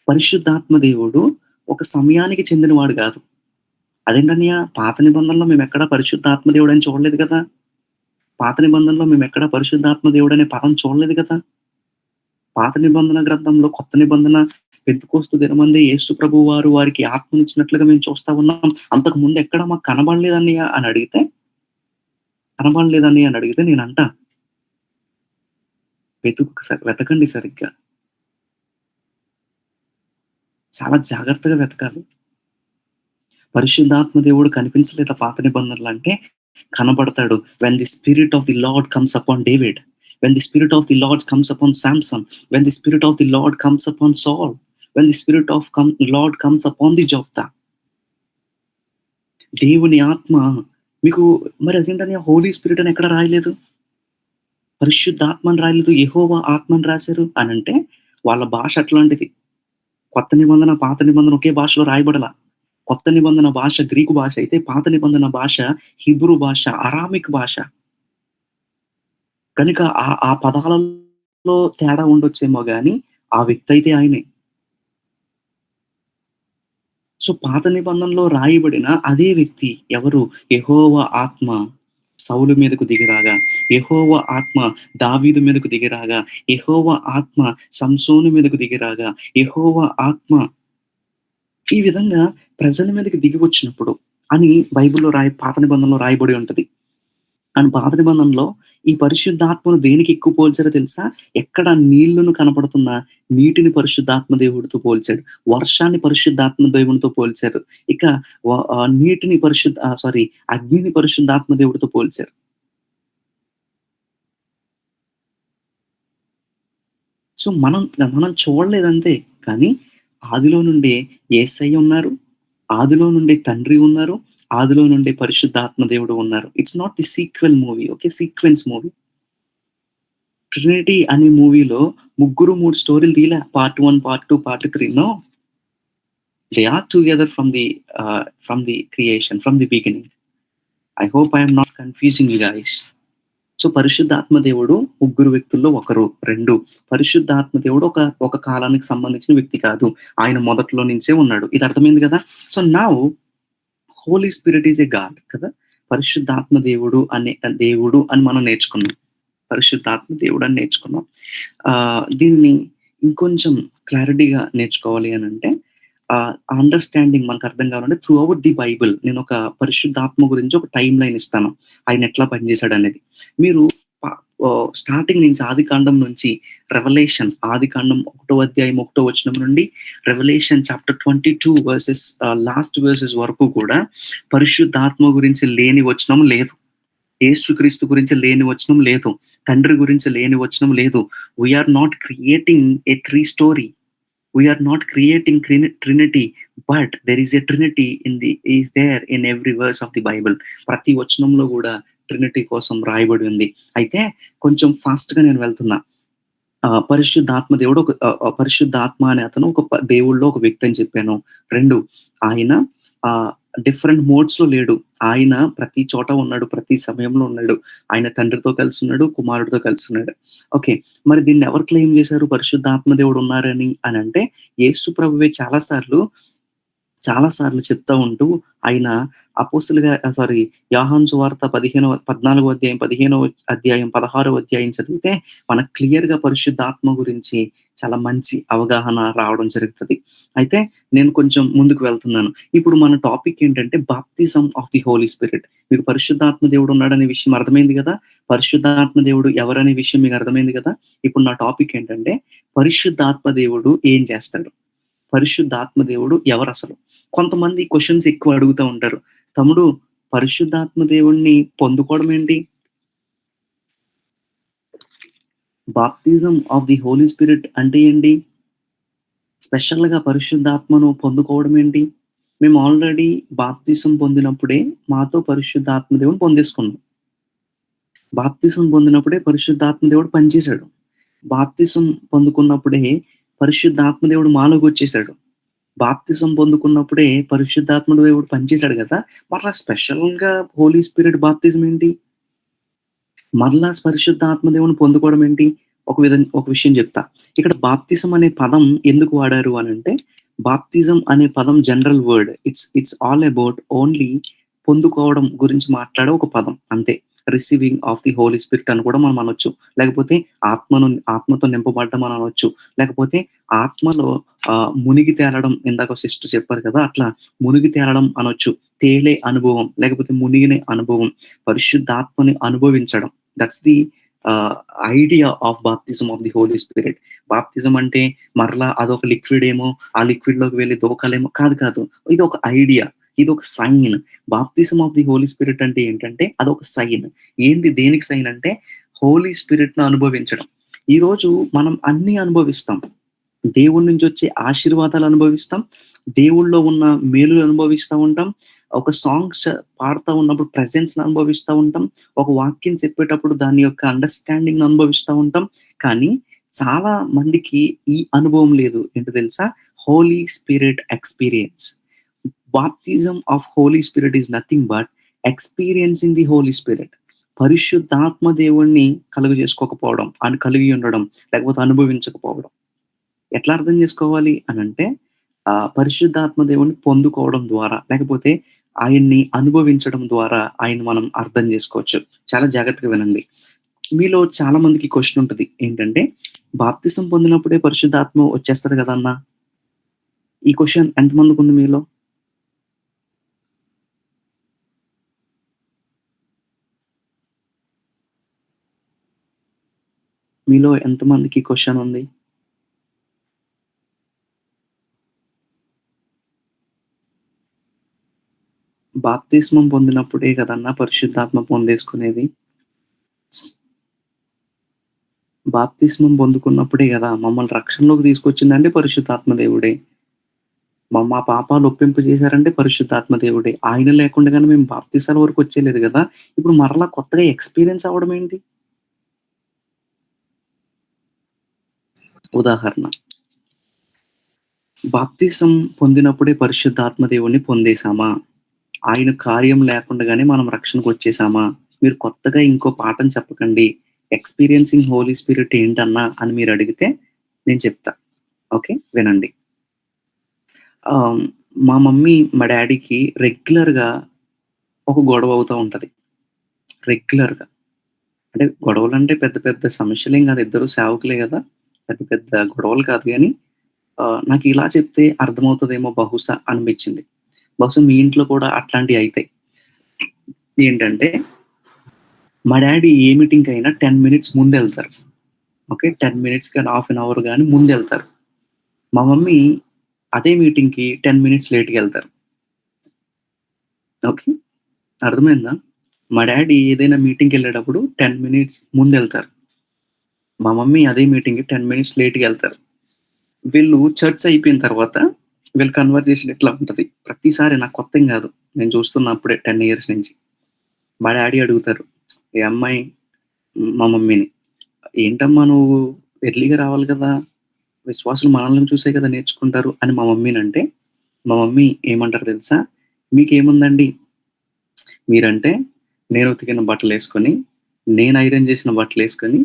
పరిశుద్ధాత్మ దేవుడు ఒక సమయానికి చెందినవాడు కాదు. అదేంటన్నయ్య పాత నిబంధనలో మేమెక్కడా పరిశుద్ధాత్మ దేవుడు అని చూడలేదు కదా! పాత నిబంధనలో మేమెక్కడా పరిశుద్ధాత్మ దేవుడు అనే పదం చూడలేదు కదా! పాత నిబంధన గ్రంథంలో కొత్త నిబంధన పెంతెకోస్తు దినమందే యేసు ప్రభువు వారు వారికి ఆత్మనిచ్చినట్లుగా మేము చూస్తా ఉన్నాం. అంతకు ముందు ఎక్కడ మాకు కనబడలేదన్నయ్య అని అడిగితే నేనంటా వెతకండి సరిగ్గా. చాలా జాగ్రత్తగా వెతకాలి. పరిశుద్ధాత్మ దేవుడు కనిపించలేదా పాత నిబంధనలు అంటే కనబడతాడు. When the Spirit of the Lord comes upon David, when the Spirit of the Lord comes upon Samson, when the Spirit of the Lord comes upon Saul, when the Spirit of Lord comes upon the Jephthah. దేవుని ఆత్మ మీకు మరి అదేంటని Holi Spirit అని ఎక్కడ రాయలేదు, పరిశుద్ధాత్మని రాయలేదు, యెహోవా ఆత్మని రాశారు అని అంటే వాళ్ళ భాష అట్లాంటిది. కొత్త నిబంధన పాత నిబంధన ఒకే భాషలో రాయబడలా. కొత్త నిబంధన భాష గ్రీకు భాష అయితే, పాత నిబంధన భాష హిబ్రూ భాష, అరామిక్ భాష. కనుక ఆ పదాలలో తేడా ఉండొచ్చేమో గాని ఆ వ్యక్తి అయితే ఆయనే. సో పాత నిబంధనలో రాయబడిన అదే వ్యక్తి ఎవరు? యెహోవా ఆత్మ సౌలు మీదకు దిగిరాగా, యెహోవా ఆత్మ దావీదు మీదకు దిగిరాగా, యెహోవా ఆత్మ సంసోను మీదకు దిగిరాగా, యెహోవా ఆత్మ ఈ విధంగా ప్రజల మీదకి దిగి వచ్చినప్పుడు అని బైబిల్లో పాత నిబంధనలో రాయబడి ఉంటది. అండ్ పాత నిబంధనలో ఈ పరిశుద్ధాత్మను దేనికి ఎక్కువ పోల్చారో తెలుసా? ఎక్కడ నీళ్లను కనపడుతున్న నీటిని పరిశుద్ధాత్మ దేవుడితో పోల్చాడు, వర్షాన్ని పరిశుద్ధాత్మ దేవునితో పోల్చారు, ఇక నీటిని అగ్నిని పరిశుద్ధాత్మ దేవుడితో పోల్చారు. సో మనం చూడలేదంతే, కానీ ఆదిలో నుండే యేసయ్య ఉన్నారు, ఆదిలో నుండే తండ్రి ఉన్నారు, ఆదిలో నుండే పరిశుద్ధాత్మ దేవుడు ఉన్నారు. It's not the sequel movie, okay, sequence movie. Trinity అనే మూవీలో 3 స్టోరీలు తీయలే, part 1, part 2, part 3. No, they are together from the creation, from the beginning. I hope I'm not confusing you guys. So పరిశుద్ధాత్మ దేవుడు 3 వ్యక్తుల్లో ఒకరు. 2, పరిశుద్ధాత్మ దేవుడు ఒక కాలానికి సంబంధించిన వ్యక్తి కాదు, ఆయన మొదట్లో నుంచే ఉన్నాడు. ఇది అర్థమైంది కదా? So now Holy Spirit is a God కదా. పరిశుద్ధాత్మ దేవుడు అని మనం నేర్చుకున్నాం, పరిశుద్ధాత్మ దేవుడు అని నేర్చుకున్నాం. దీన్ని ఇంకొంచెం క్లారిటీగా నేర్చుకోవాలి అని అంటే అండర్స్టాండింగ్ మనకు అర్థం కావాలంటే త్రూ అవుట్ ది బైబిల్ నేను ఒక పరిశుద్ధాత్మ గురించి ఒక టైం లైన్ ఇస్తాను, ఆయన ఎట్లా పనిచేశాడు అనేది. మీరు స్టార్టింగ్ నుంచి ఆదికాండం నుంచి రెవల్యూషన్, ఆదికాండం 1వ అధ్యాయం 1వ వచనం నుండి Revelation chapter 22 versus last versus వరకు కూడా పరిశుద్ధాత్మ గురించి లేని వచనం లేదు, యేసుక్రీస్తు గురించి లేని వచనం లేదు, తండ్రి గురించి లేని వచనం లేదు. We're not creating a 3 story, we're not creating Trinity, but there is a Trinity is there in every verse of the Bible. ప్రతి వచనంలో కూడా ట్రినిటీ కోసం రాయబడి ఉంది. అయితే కొంచెం ఫాస్ట్ గా నేను వెళ్తున్నా. పరిశుద్ధాత్మ దేవుడు పరిశుద్ధాత్మ అనే అతను ఒక దేవుళ్ళలో ఒక వ్యక్తి అని చెప్పాను. 2, ఆయన డిఫరెంట్ మోడ్స్ లో లేడు, ఆయన ప్రతి చోట ఉన్నాడు, ప్రతి సమయంలో ఉన్నాడు. ఆయన తండ్రితో కలిసి ఉన్నాడు, కుమారుడితో కలిసి ఉన్నాడు. ఓకే, మరి దీన్ని ఎవరు క్లెయిమ్ చేశారు పరిశుద్ధాత్మ దేవుడు ఉన్నారని అని అంటే యేసు ప్రభువే చాలా సార్లు చెప్తా ఉంటూ ఆయన అపోస్తులుగా యోహాను సువార్త 14వ అధ్యాయం 15వ అధ్యాయం 16వ అధ్యాయం చదివితే మనకు క్లియర్ గా పరిశుద్ధాత్మ గురించి చాలా మంచి అవగాహన రావడం జరుగుతుంది. అయితే నేను కొంచెం ముందుకు వెళ్తున్నాను. ఇప్పుడు మన టాపిక్ ఏంటంటే బాప్తిజం ఆఫ్ ది హోలీ స్పిరిట్. మీకు పరిశుద్ధాత్మ దేవుడు ఉన్నాడనే విషయం అర్థమైంది కదా, పరిశుద్ధాత్మ దేవుడు ఎవరనే విషయం మీకు అర్థమైంది కదా. ఇప్పుడు నా టాపిక్ ఏంటంటే పరిశుద్ధాత్మ దేవుడు ఏం చేస్తాడు, పరిశుద్ధాత్మ దేవుడు ఎవరు అసలు. కొంతమంది క్వశ్చన్స్ ఎక్కువ అడుగుతూ ఉంటారు, తమ్ముడు పరిశుద్ధాత్మ దేవుణ్ణి పొందుకోవడం ఏంటి, బాప్తిజం ఆఫ్ ది హోలీ స్పిరిట్ అంటే ఏంటి, స్పెషల్ గా పరిశుద్ధాత్మను పొందుకోవడం ఏంటి. మేము ఆల్రెడీ బాప్తిజం పొందినప్పుడే మాతో పరిశుద్ధాత్మ దేవుని పొందేసుకున్నాం, బాప్తిజం పొందినప్పుడే పరిశుద్ధాత్మ దేవుడు పనిచేశాడు, బాప్తిజం పొందుకున్నప్పుడే పరిశుద్ధాత్మ దేవుడు మాలోకి వచ్చేసాడు, బాప్తిజం పొందుకున్నప్పుడే పరిశుద్ధాత్మ దేవుడు పనిచేశాడు కదా. మరలా స్పెషల్ గా హోలీ స్పిరిట్ బాప్తిజం ఏంటి, మరలా పరిశుద్ధాత్మ దేవుని పొందుకోవడం ఏంటి. ఒక విషయం చెప్తా. ఇక్కడ బాప్తిజం అనే పదం ఎందుకు వాడారు అని అంటే, బాప్తిజం అనే పదం general word, it's all about only పొందుకోవడం గురించి మాట్లాడే ఒక పదం అంతే. Receiving of the Holy Spirit అని కూడా మనం అనొచ్చు, లేకపోతే ఆత్మతో నింపబడ్డం అని అనొచ్చు, లేకపోతే ఆత్మలో మునిగి తేలడం, ఇందాక సిస్టర్ చెప్పారు కదా, అట్లా మునిగి తేలడం అనొచ్చు, తేలే అనుభవం, లేకపోతే మునిగినే అనుభవం, పరిశుద్ధాత్మని అనుభవించడం. దట్స్ ది ఐడియా ఆఫ్ బాప్తిజం ఆఫ్ ది హోలీ స్పిరిట్. బాప్తిజం అంటే మరలా అదొక లిక్విడ్ ఏమో, ఆ లిక్విడ్ లోకి వెళ్ళి దూకాలేమో కాదు, ఇది ఒక ఐడియా. ఇది ఒక సైన్. బాప్తిజం ఆఫ్ ది హోలీ స్పిరిట్ అంటే ఏంటంటే అదొక సైన్. ఏంది దేనికి సైన్ అంటే హోలీ స్పిరిట్‌ను అనుభవించడం. ఈరోజు మనం అన్నీ అనుభవిస్తాం. దేవుడి నుంచి వచ్చే ఆశీర్వాదాలు అనుభవిస్తాం. దేవుడిలో ఉన్న మేలులు అనుభవిస్తా ఉంటాం. ఒక సాంగ్స్ పాడుతా ఉన్నప్పుడు ప్రెజెన్స్‌ని అనుభవిస్తా ఉంటాం. ఒక వాక్యం చెప్పేటప్పుడు దాని యొక్క అండర్‌స్టాండింగ్‌ని అనుభవిస్తా ఉంటాం. కానీ చాలా మందికి ఈ అనుభవం లేదు. ఏంటో తెలుసా? Holy Spirit experience. Baptism of Holy Spirit is nothing but experiencing the Holy Spirit. పరిశుద్ధాత్మ దేవుడిని కలుగజేసుకోకపోవడం, కలిగి ఉండడం, లేకపోతే అనుభవించకపోవడం. ఎట్లా అర్థం చేసుకోవాలి అనంటే పరిశుద్ధాత్మ దేవుడిని పొందుకోవడం ద్వారా, లేకపోతే ఆయన్ని అనుభవించడం ద్వారా ఆయన్ని మనం అర్థం చేసుకోవచ్చు. చాలా జాగ్రత్తగా వినండి. మీలో చాలా మందికి క్వెషన్ ఉంటది. ఏంటంటే బాప్తిసం పొందినప్పుడే పరిశుద్ధాత్మ వచ్చేస్తది కదన్నా! ఈ క్వెషన్ ఎంతమందికుంది మీలో? మీలో ఎంతమందికి ఈ క్వెషన్ ఉంది? బాప్తిస్మం పొందినప్పుడే కదన్నా పరిశుద్ధాత్మ పొందేసుకునేది. బాప్తిస్మం పొందుకున్నప్పుడే గదా! మమ్మల్ని రక్షణలోకి తీసుకొచ్చిందంటే పరిశుద్ధాత్మ దేవుడే. మా పాపాలు ఒప్పింపు చేశారంటే పరిశుద్ధాత్మ దేవుడే. ఆయన లేకుండా గాని మేము బాప్తిసాల వరకు వచ్చేలేదు గదా! ఇప్పుడు మరలా కొత్తగా ఎక్స్‌పీరియన్స్ అవ్వడం ఏంటి? ఉదాహరణ. బాప్తిసం పొందినప్పుడే పరిశుద్ధాత్మ దేవుడిని పొందేసామా? ఆయన కార్యం లేకుండానే మనం రక్షణకొచ్చేసామా? మీరు కొత్తగా ఇంకో పాఠం చెప్పకండి. ఎక్స్‌పీరియన్సింగ్ హోలీ స్పిరిట్ ఏంటన్నా అని మీరు అడిగితే నేను చెప్తా. ఓకే. వినండి. మా మమ్మీ, మా డ్యాడీకి రెగ్యులర్‌గా ఒక గొడవ అవుతా ఉంటది. రెగ్యులర్‌గా. అంటే గొడవలంటే పెద్ద పెద్ద సమస్యలేం గాదు. ఇద్దరు సేవకులే గదా! పెద్ద పెద్ద గొడవలు కాదు గానీ నాకు ఇలా చెప్తే అర్థమవుతదేమో బహుశా అనిపించింది. బహుశా మీ ఇంట్లో కూడా అట్లాంటియి అయితాయి. ఏంటంటే మా డ్యాడీ ఏ మీటింగ్‌కైనా 10 మినిట్స్ ముందెళ్తారు. ఓకే. 10 మినిట్స్ గాని, హాఫ్ అన్ అవర్ గాని ముందెళ్తారు. మా మమ్మీ అదే మీటింగ్‌కి 10 మినిట్స్ లేట్‌గెళ్తారు. ఓకే. అర్థమైందా? మా డ్యాడీ ఏదైనా మీటింగ్‌కెళ్ళేటప్పుడు 10 మినిట్స్ ముందెళ్తారు. మా మమ్మీ అదే మీటింగ్‌కి 10 మినిట్స్ లేట్‌గెళ్తారు. వీళ్ళు చర్చ్ అయిపోయిన తర్వాత వీళ్ళ కన్వర్జేషన్ ఇట్లా ఉంటది. ప్రతిసారి నాకు కొత్తేం గాదు. నేను చూస్తున్నా అప్పుడే 10 ఇయర్స్ నుంచి. మా డ్యాడీ అడుగుతారు. "ఏ అమ్మాయి" మా మమ్మీని, "ఏంటమ్మా నువ్వు ఎర్లీగా రావాలి కదా! విశ్వాసులు మనల్ని చూసే కదా నేర్చుకుంటారు" అని మా మమ్మీనంటే, మా మమ్మీ ఏమంటారో తెలుసా? "మీకేముందండి, మీరంటే నేను ఉతికిన బట్టలేసుకొని, నేను ఐరన్ చేసిన బట్టలేసుకొని,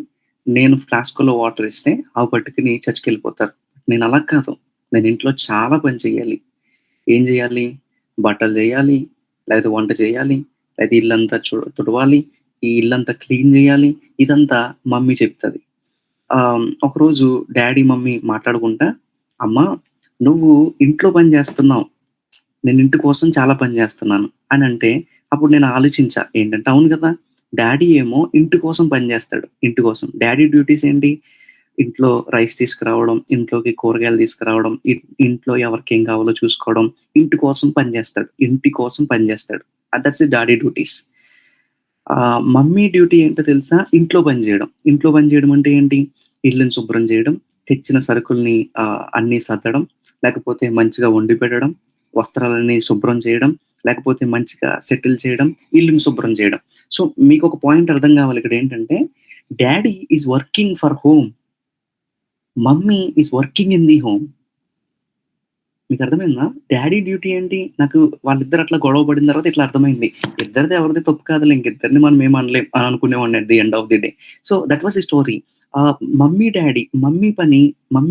నేను ఫ్లాస్క్‌లో వాటర్ ఇస్తే అవి పట్టుకొని చర్చ్‌కెళ్ళిపోతారు. నేను అలా కాదు. నేను ఇంట్లో చాలా పని చేయాలి. ఏం చేయాలి? బట్టలు చేయాలి, లేకపోతే వంట చేయాలి, లేకపోతే ఇల్లంతా తుడవాలి, ఈ ఇల్లంతా క్లీన్ చేయాలి." ఇదంతా మమ్మీ చెప్తది. ఒకరోజు డ్యాడీ, మమ్మీ మాట్లాడుకుంటా, "అమ్మా నువ్వు ఇంట్లో పని చేస్తున్నావు. నేను ఇంటి కోసం చాలా పని చేస్తున్నాను" అనంటే, అప్పుడు నేను ఆలోచించా. ఏంటంటే అవును గదా! డ్యాడీ ఏమో ఇంటి కోసం పని చేస్తాడు. ఇంటి కోసం. డ్యాడీ డ్యూటీస్ ఏంటి? ఇంట్లో రైస్ తీసుకురావడం, ఇంట్లోకి కూరగాయలు తీసుకురావడం, ఇంట్లో ఎవరికేం కావాలో చూసుకోవడం, ఇంటి కోసం పని చేస్తాడు. ఇంటి కోసం పని చేస్తాడు. That's daddy duties. Mummy duty ఏంటో తెలుసా? ఇంట్లో పని జేయడం. ఇంట్లో పని జేయడం అంటే ఏంటి? ఇల్లుని శుభ్రం జేయడం, తెచ్చిన సరుకుల్ని అన్నీ సర్దడం, లేకపోతే మంచిగా వండి పెట్టడం, వస్త్రాలన్నీ శుభ్రం చేయడం, లేకపోతే మంచిగా సెటిల్ చేయడం, ఇల్లుని శుభ్రం చేయడం. సో, మీకొక పాయింట్ అర్థం గావాలి ఇక్కడేంటంటే, daddy is working for home. Mummy is working in the home. మీకర్థమైందా? డ్యాడీ డ్యూటీ ఏంటి? నాకు వాళ్ళిద్దరు అట్లా గొడవ పడిన తర్వాత ఇట్లా అర్థమైంది. ఇద్దరిది ఎవరిది తప్పు కాదులే. ఇంకిద్దరిని మనం ఏమి అనలేం అని అనుకునేవాడిని at the end of the day. So, that was the story. Mummy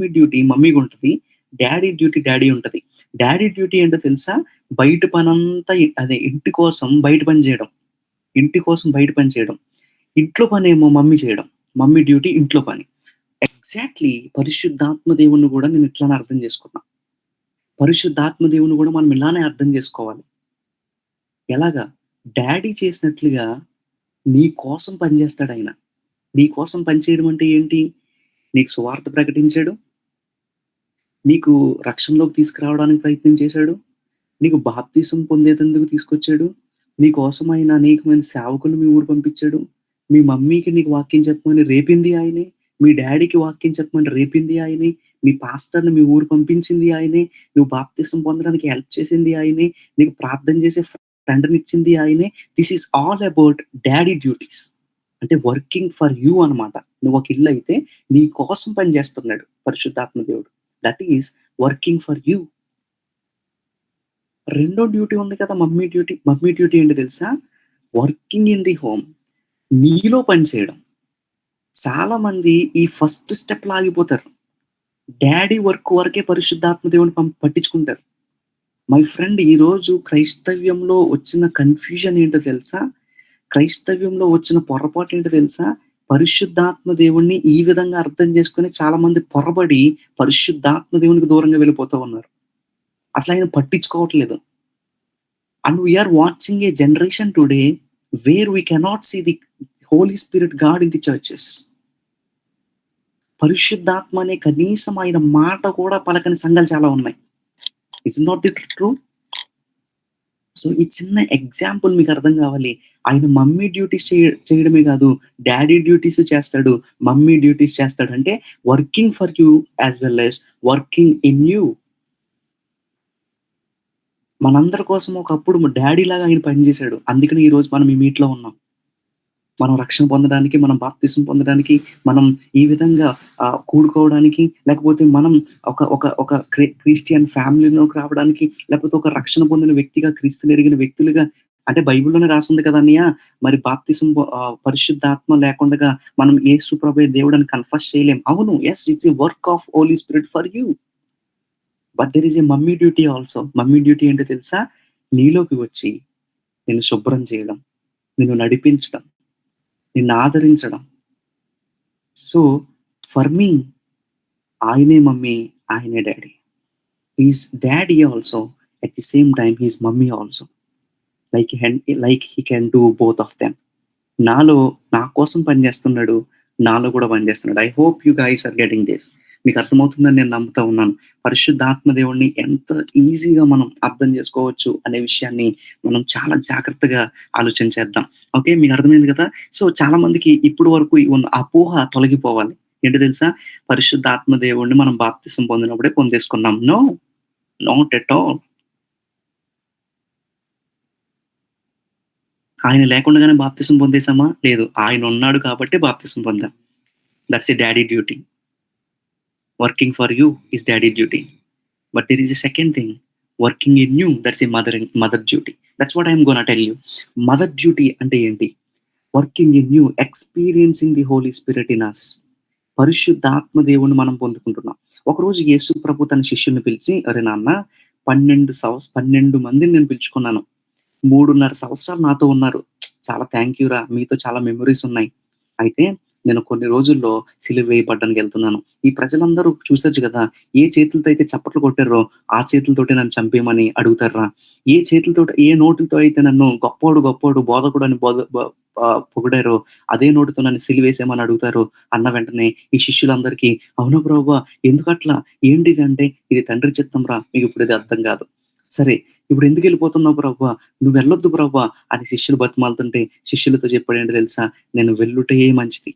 duty మమ్మీకుంటది. డ్యాడీ డ్యూటీ డ్యాడీ ఉంటది. డ్యాడీ డ్యూటీ ఏంటో తెలుసా? బయట పనంతా అదే ఇంటి కోసం బయట పని చేయడం. ఇంటి కోసం బయట పని చేయడం. ఇంట్లో పనేమో మమ్మీ చేయడం. మమ్మీ డ్యూటీ ఇంట్లో పని. ఎగ్జాక్ట్‌లీ పరిశుద్ధాత్మ దేవుడిని గూడా నేను ఇట్లానే అర్థం చేసుకున్నా. పరిశుద్ధాత్మ దేవుని గూడా మనం ఇలానే అర్థం జేసుకోవాలి. ఎలాగా? డ్యాడీ చేసినట్లుగా నీ కోసం పని జేస్తాడాయన. నీ కోసం పని చేయడం అంటే ఏంటి? నీకు సువార్త ప్రకటించాడు. నీకు రక్షణలోకి తీసుకురావడానికి ప్రయత్నం చేశాడు. నీకు బాప్తిసం పొందేందుకు తీసుకొచ్చాడు. నీ కోసం ఆయన అనేకమైన సేవకులు మీ ఊరు పంపించాడు. మీ మమ్మీకి నీకు వాక్యం చెప్పమని రేపింది ఆయనే. మీ డ్యాడీకి వాక్యం చెప్పమని రేపింది ఆయనే. మీ పాస్టర్‌ని మీ ఊరు పంపించింది ఆయనే. నువ్వు బాప్తిసం పొందడానికి హెల్ప్ చేసింది ఆయనే. నీకు ప్రార్థన చేసే ఫ్రెండ్‌నిచ్చింది ఆయనే. This is all about daddy duties. అంటే వర్కింగ్ ఫర్ యూ అన్నమాట. నువ్వు ఒక ఇల్లు అయితే నీ కోసం పని చేస్తున్నాడు పరిశుద్ధాత్మ దేవుడు. That is working for you. రెండో డ్యూటీ ఉంది కదా మమ్మీ డ్యూటీ. మమ్మీ డ్యూటీ ఏంటో తెలుసా? Working in the home. నీలో పని చేయడం. చాలా మంది ఈ ఫస్ట్ స్టెప్‌లో ఆగిపోతారు. డ్యాడీ వర్క్ వరకే పరిశుద్ధాత్మ దేవుడిని పట్టించుకుంటారు. మై ఫ్రెండ్, ఈరోజు క్రైస్తవ్యంలో వచ్చిన కన్‌ఫ్యూజన్ ఏంటో తెలుసా? క్రైస్తవ్యంలో వచ్చిన పొరపాటు ఏంటో తెలుసా? పరిశుద్ధాత్మ దేవుడిని ఈ విధంగా అర్థం చేసుకొని చాలా మంది పొరబడి పరిశుద్ధాత్మ దేవునికి దూరంగా వెళ్ళిపోతూ ఉన్నారు. అసలు ఆయన పట్టించుకోవట్లేదు. And we're watching a generation today where we cannot see the Holy Spirit God in the churches. పరిశుద్ధాత్మ అనే కనీసం ఆయన మాట కూడా పలకని సంఘాలు చాలా ఉన్నాయి. Is not the true? So ఈ చిన్న ఎగ్జాంపుల్ మీకు అర్థం కావాలి. ఆయన మమ్మీ డ్యూటీస్ చేయడమే కాదు, డాడీ డ్యూటీస్ చేస్తాడు, మమ్మీ డ్యూటీస్ చేస్తాడు. అంటే working for you as well as working in you. మనందరి కోసం ఒకప్పుడు డాడీ లాగా ఆయన పనిచేశాడు. అందుకని ఈ రోజు మనం ఈ మీట్లో ఉన్నాం. మనం రక్షణ పొందడానికి, మనం బాప్తిసం పొందడానికి, మనం ఈ విధంగా కూడుకోవడానికి, లేకపోతే మనం ఒక క్రిస్టియన్ ఫ్యామిలీలోకి రావడానికి, లేకపోతే ఒక రక్షణ పొందిన వ్యక్తిగా, క్రీస్తుని ఎరిగిన వ్యక్తులుగా. అంటే బైబిల్లోనే రాసింది కదా అన్నయ్య, మరి బాప్తిసం పరిశుద్ధాత్మ లేకుండా మనం యేసు ప్రభువే దేవుడు అని కన్ఫెస్ చేయలేం. అవును, yes, it's a work of Holy Spirit for you. But there is a mummy duty also. Mummy duty ఏంటో తెలుసా? నీలోకి వచ్చి నిన్ను శుభ్రం చేయడం, నిన్ను నడిపించడం, నిన్ను ఆదరించడం. సో ఫర్ మీ, ఆయనే మమ్మీ, ఆయనే daddy. He's daddy also, at the same time he's mummy also. Like he can do both of them. నాలో నా కోసం పనిచేస్తున్నాడు, నాలో కూడా పనిచేస్తున్నాడు. I hope you guys are getting this. మీకు అర్థమవుతుందని నేను నమ్ముతా ఉన్నాను. పరిశుద్ధాత్మ దేవుణ్ణి ఎంత ఈజీగా మనం అర్థం చేసుకోవచ్చు అనే విషయాన్ని మనం చాలా జాగ్రత్తగా ఆలోచించేద్దాం. ఓకే, మీకు అర్థమైంది కదా? సో చాలా మందికి ఇప్పుడు వరకు ఉన్న అపోహ తొలగిపోవాలి. ఏంటో తెలుసా? పరిశుద్ధాత్మ దేవుణ్ణి మనం బాప్తిసం పొందినప్పుడే పొందేసుకున్నాం. No, not at all. ఆయన లేకుండానే బాప్తిసం పొందేసామా? లేదు. ఆయన ఉన్నాడు కాబట్టి బాప్తిసం పొందాం. That's a daddy duty. Working for you is daddy duty. But there is a second thing, working in you. That's a mother duty. That's what I'm gonna tell you. Mother duty అంటే ఏంటి? Working in you, experiencing the Holy Spirit in us. పరిశుద్ధాత్మ దేవుణ్ణి మనం పొందుకుంటున్నాం. ఒకరోజు యేసు ప్రభు తన శిష్యుల్ని పిలిచి, అరే నాన్న, 12 మందిని నేను పిలుచుకున్నాను, 3.5 సంవత్సరాలు నాతో ఉన్నారు. చాలా థ్యాంక్ యూ రా, మీతో చాలా మెమరీస్ ఉన్నాయి. అయితే నేను కొన్ని రోజుల్లో సిలువ వేయబడ్డానికి వెళ్తున్నాను. ఈ ప్రజలందరూ చూసొచ్చు కదా, ఏ చేతులతో అయితే చప్పట్లు కొట్టారో ఆ చేతులతోటి నన్ను చంపేయమని అడుగుతారా? ఏ చేతులతో, ఏ నోటులతో అయితే నన్ను గొప్పోడు బోధకుడు అని పొగిడారో అదే నోటితో నన్ను సిలువేసేమని అడుగుతారు. అన్న వెంటనే ఈ శిష్యులందరికీ, అవునా ప్రభువా, ఎందుకట్లా, ఏంటిది అంటే, ఇది తండ్రి చిత్తం రా, మీకు ఇప్పుడు ఇది అర్థం కాదు. సరే, ఇప్పుడు ఎందుకు వెళ్ళిపోతున్నావు ప్రభువా, నువ్వు వెళ్ళొద్దు ప్రభువా అని శిష్యులు బతిమాలుతుంటే శిష్యులతో చెప్పాడు ఏంటి తెలుసా? నేను వెళ్ళుటయే మంచిది,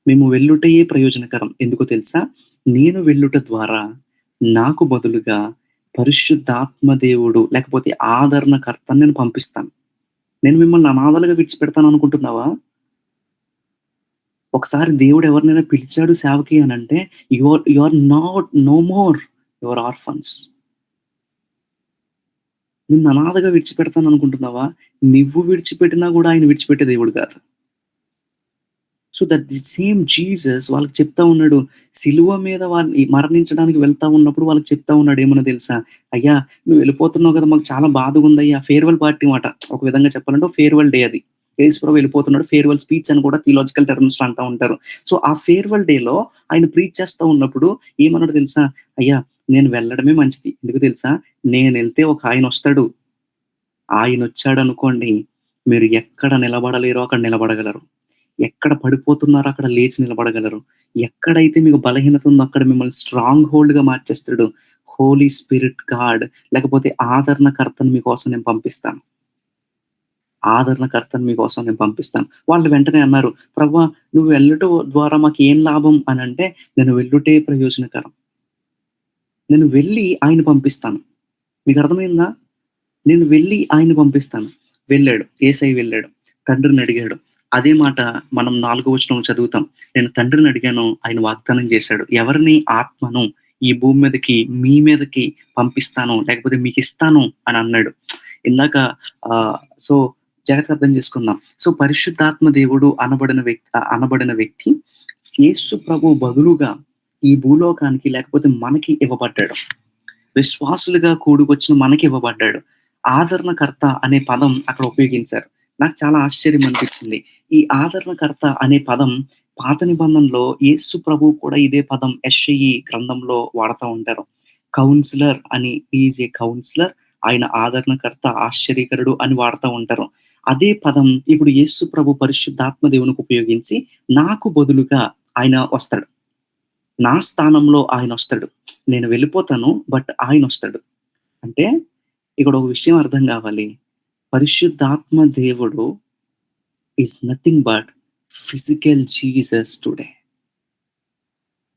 మేము వెళ్ళుటయే ప్రయోజనకరం. ఎందుకో తెలుసా? నేను వెళ్ళుట ద్వారా నాకు బదులుగా పరిశుద్ధాత్మ దేవుడు, లేకపోతే ఆదరణకర్తను నేను పంపిస్తాను. నేను మిమ్మల్ని అనాథలుగా విడిచిపెడతాను అనుకుంటున్నావా? ఒకసారి దేవుడు ఎవరినైనా పిలిచాడు సేవకి అని అంటే, you are not no more your orphans. నిన్ను అనాథగా విడిచిపెడతాను అనుకుంటున్నావా? నువ్వు విడిచిపెట్టినా కూడా ఆయన విడిచిపెట్టే దేవుడు కాదు. So that the same Jesus వాళ్ళకి చెప్తా ఉన్నాడు, సిలువ మీద వాళ్ళని మరణించడానికి వెళ్తా ఉన్నప్పుడు వాళ్ళకి చెప్తా ఉన్నాడు ఏమన్నా తెలుసా? అయ్యా, నువ్వు వెళ్ళిపోతున్నావు కదా, మాకు చాలా బాధగా ఉంది అయ్యా. ఫేర్వెల్ పార్టీ మాట, ఒక విధంగా చెప్పాలంటే ఫేర్వెల్ డే అది. యేసుప్రభు వెళ్ళిపోతున్నాడు, ఫేర్వెల్ స్పీచ్ అని కూడా థియలాజికల్ టర్మ్స్ లో అంటూ ఉంటారు. సో ఆ ఫేర్వెల్ డే లో ఆయన ప్రీచ్ చేస్తూ ఉన్నప్పుడు ఏమన్నాడు తెలుసా? అయ్యా, నేను వెళ్ళడమే మంచిది. ఎందుకు తెలుసా? నేను వెళ్తే ఒక ఆయన వస్తాడు, ఆయన వచ్చాడు అనుకోండి, మీరు ఎక్కడ నిలబడలేరో అక్కడ నిలబడగలరు, ఎక్కడ పడిపోతున్నారో అక్కడ లేచి నిలబడగలరు, ఎక్కడైతే మీకు బలహీనత ఉందో అక్కడ మిమ్మల్ని స్ట్రాంగ్ హోల్డ్ గా మార్చేస్తాడు. హోలీ స్పిరిట్ గాడ్, లేకపోతే ఆదరణకర్తను మీకోసం నేను పంపిస్తాను. ఆదరణకర్తను మీకోసం నేను పంపిస్తాను. వాళ్ళు వెంటనే అన్నారు, ప్రభువా నువ్వు వెళ్ళటం ద్వారా మాకు ఏం లాభం అని అంటే, నేను వెళ్ళుటే ప్రయోజనకరం. నేను వెళ్ళి ఆయన పంపిస్తాను. మీకు అర్థమైందా? నేను వెళ్ళి ఆయన పంపిస్తాను. వెళ్ళాడు. యేసయ్య వెళ్ళాడు. తండ్రిని అడిగాడు. అదే మాట మనం 4వ వచనంలో చదువుతాం. నేను తండ్రిని అడిగాను, ఆయన వాగ్దానం చేశాడు. ఎవరిని? ఆత్మను ఈ భూమి మీదకి, మీ మీదకి పంపిస్తాను, లేకపోతే మీకిస్తాను అని అన్నాడు. ఇందాక సో జాగ్రత్తగా అర్థం చేసుకుందాం. సో పరిశుద్ధాత్మ దేవుడు అనబడిన వ్యక్తి యేసు ప్రభు బదులుగా ఈ భూలోకానికి, లేకపోతే మనకి ఇవ్వబడ్డాడు. విశ్వాసులుగా కూడుకొచ్చిన మనకి ఇవ్వబడ్డాడు. ఆదరణకర్త అనే పదం అక్కడ ఉపయోగించారు. నాకు చాలా ఆశ్చర్యం అనిపించింది. ఈ ఆదరణకర్త అనే పదం పాత నిబంధనలో యేసు ప్రభు కూడా ఇదే పదం యెషయి గ్రంథంలో వాడుతూ ఉంటారు. కౌన్సిలర్ అని, ఈజ్ ఏ కౌన్సిలర్, ఆయన ఆదరణకర్త, ఆశ్చర్యకరుడు అని వాడుతూ ఉంటారు. అదే పదం ఇప్పుడు యేసు ప్రభు పరిశుద్ధాత్మ దేవునికి ఉపయోగించి నాకు బదులుగా ఆయన వస్తాడు, నా స్థానంలో ఆయన వస్తాడు. నేను వెళ్ళిపోతాను, బట్ ఆయన వస్తాడు. అంటే ఇక్కడ ఒక విషయం అర్థం కావాలి. పరిశుద్ధాత్మ దేవుడు is nothing but physical Jesus today.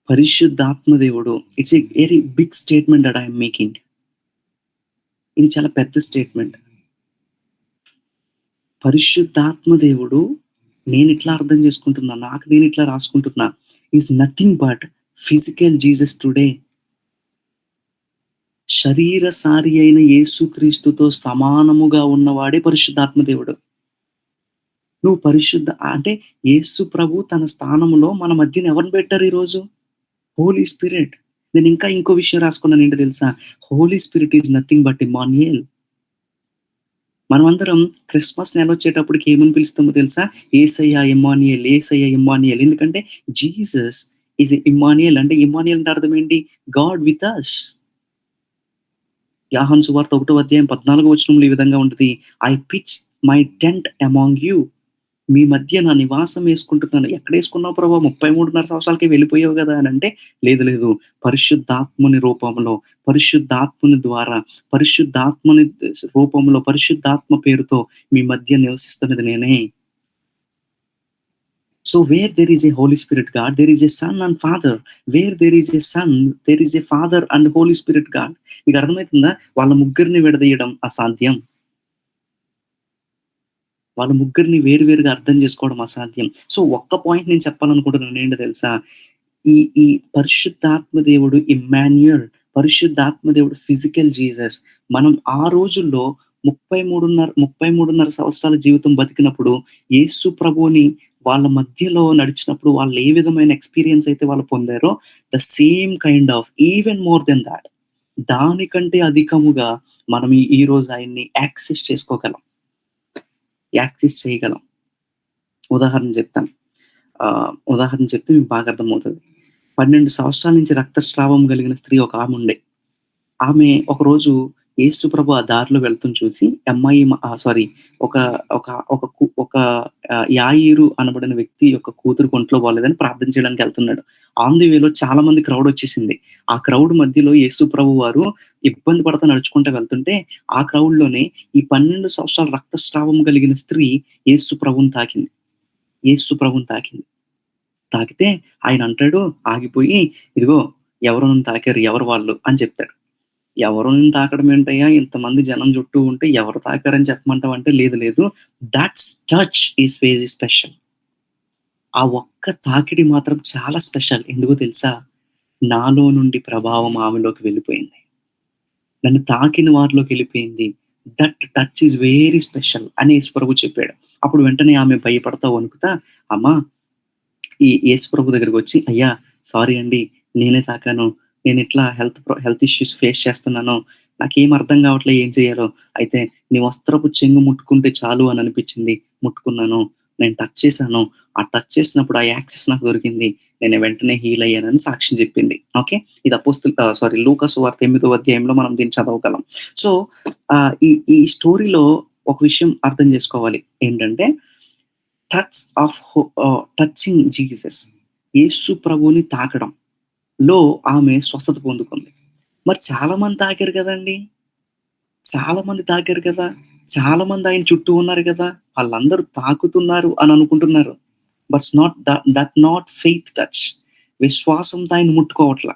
పరిశుద్ధాత్మ దేవుడు, it's a very big statement that I'm making. ఇది చాలా పెద్ద స్టేట్మెంట్. పరిశుద్ధాత్మ దేవుడు, నేను ఇట్లా అర్థం చేసుకుంటున్నా, నాకు నేను ఇట్లా రాసుకుంటున్నా, is nothing but physical Jesus today. శరీరసారి అయిన యేసుక్రీస్తుతో సమానముగా ఉన్నవాడే పరిశుద్ధాత్మ దేవుడు. నువ్వు అంటే యేసు ప్రభు తన స్థానంలో మన మధ్యన ఎవరిని పెట్టారు ఈరోజు? Holy Spirit. నేను ఇంకా ఇంకో విషయం రాసుకున్నాను, ఏంటో తెలుసా? Holy Spirit is nothing but Emmanuel. మనమందరం క్రిస్మస్ నెల వచ్చేటప్పటికి ఏమని పిలుస్తామో తెలుసా? యేసయ్య ఇమ్మాన్యుయేల్, యేసయ్య ఇమ్మాన్యుయేల్. ఎందుకంటే జీసస్ ఈజ్ ఇమ్మాన్యుయేల్. అంటే ఇమ్మాన్యుయేల్ అంటే అర్థం ఏంటి? God with us. యోహాను సువార్త 1వ అధ్యాయం 14వ వచనంలో ఈ విధంగా ఉంటుంది, I pitch my tent among you. మీ మధ్య నా నివాసం వేసుకుంటున్నాను. ఎక్కడ వేసుకున్నావు ప్రభావ? 33.5 సంవత్సరాలకే వెళ్ళిపోయావు కదా అని అంటే, లేదు, పరిశుద్ధాత్ముని రూపంలో, పరిశుద్ధాత్ముని ద్వారా, పరిశుద్ధాత్ముని రూపంలో, పరిశుద్ధాత్మ పేరుతో మీ మధ్య నివసిస్తున్నది నేనే. So where there is a Holy Spirit God, there is a Son and Father. Where there is a Son, there is a Father and Holy Spirit God. మీకు అర్థమవుతుందా? వాళ్ళ ముగ్గురిని విడదీయడం అసాధ్యం. వాళ్ళ ముగ్గురిని వేరువేరుగా అర్థం చేసుకోవడం అసాధ్యం. సో ఒక్క పాయింట్ నేను చెప్పాలనుకుంటున్నాను, ఏంటో తెలుసా? ఈ పరిశుద్ధాత్మ దేవుడు ఇమ్మాన్యుయల్, పరిశుద్ధాత్మ దేవుడు ఫిజికల్ జీసస్. మనం ఆ రోజుల్లో 33.5 సంవత్సరాల జీవితం బతికినప్పుడు యేసు ప్రభువుని వాళ్ళ మధ్యలో నడిచినప్పుడు వాళ్ళు ఏ విధమైన ఎక్స్పీరియన్స్ అయితే వాళ్ళు పొందారో, the same kind of, even more than that, దానికంటే అధికముగా మనం ఈ రోజు ఆయన్ని యాక్సెస్ చేయగలం. ఉదాహరణ చెప్తే మీకు బాగా అర్థమవుతుంది. 12 సంవత్సరాల నుంచి రక్తస్రావం కలిగిన స్త్రీ ఒక ఆమె ఉండే. ఆమె ఒకరోజు యేసు ప్రభు ఆ దారిలో వెళ్తుని చూసి, ఒక యాయీరు అనబడిన వ్యక్తి యొక్క కూతురు ఒంట్లో బాలేదని ప్రార్థన చేయడానికి వెళ్తున్నాడు. ఆన్ ది వేలో చాలా మంది క్రౌడ్ వచ్చేసింది. ఆ క్రౌడ్ మధ్యలో యేసు ప్రభు వారు ఇబ్బంది పడతా నడుచుకుంటూ వెళ్తుంటే, ఆ క్రౌడ్ లోనే ఈ 12 సంవత్సరాల రక్తస్రావం కలిగిన స్త్రీ యేసు ప్రభుని తాకింది. తాకితే ఆయన అంటాడు, ఆగిపోయి, ఇదిగో ఎవరు నన్ను తాకారు, ఎవరు వాళ్ళు అని చెప్తాడు. ఎవరు నన్ను తాకడం ఏంటయ్యా, ఇంతమంది జనం చుట్టూ ఉంటే ఎవరు తాకారని చెప్పమంటావు అంటే, లేదు, that's touch is very special. ఆ ఒక్క తాకిడి మాత్రం చాలా స్పెషల్. ఎందుకో తెలుసా? నాలో నుండి ప్రభావం ఆమెలోకి వెళ్ళిపోయింది, నన్ను తాకిన వారిలోకి వెళ్ళిపోయింది. That touch is very special అని యేసు ప్రభు చెప్పాడు. అప్పుడు వెంటనే ఆమె భయపడతా వణుకుతా, అమ్మా ఈ యేసు ప్రభు దగ్గరికి వచ్చి, అయ్యా సారీ అండి, నేనే తాకాను, నేను ఇట్లా హెల్త్ ఇష్యూస్ ఫేస్ చేస్తున్నాను, నాకేం అర్థం కావట్లేదు ఏం చేయాలో, అయితే నీ వస్త్రపు చెంగు ముట్టుకుంటే చాలు అని అనిపించింది, ముట్టుకున్నాను, నేను టచ్ చేశాను, ఆ టచ్ చేసినప్పుడు ఆ యాక్సెస్ నాకు దొరికింది, నేను వెంటనే హీల్ అయ్యానని సాక్ష్యం చెప్పింది. ఓకే, ఇది లూకా సువార్త 8వ అధ్యాయంలో మనం దీన్ని చదవగలం. సో ఈ స్టోరీలో ఒక విషయం అర్థం చేసుకోవాలి, ఏంటంటే టచింగ్ జీసస్, యేసు ప్రభుని తాకడం లో ఆమె స్వస్థత పొందుకుంది. మరి చాలా మంది తాకారు కదండి, చాలా మంది తాకారు కదా, చాలా మంది ఆయన చుట్టూ ఉన్నారు కదా, వాళ్ళందరూ తాకుతున్నారు అని అనుకుంటున్నారు. But's not that not faith touch. విశ్వాసంతో ఆయన ముట్టుకోవట్లా.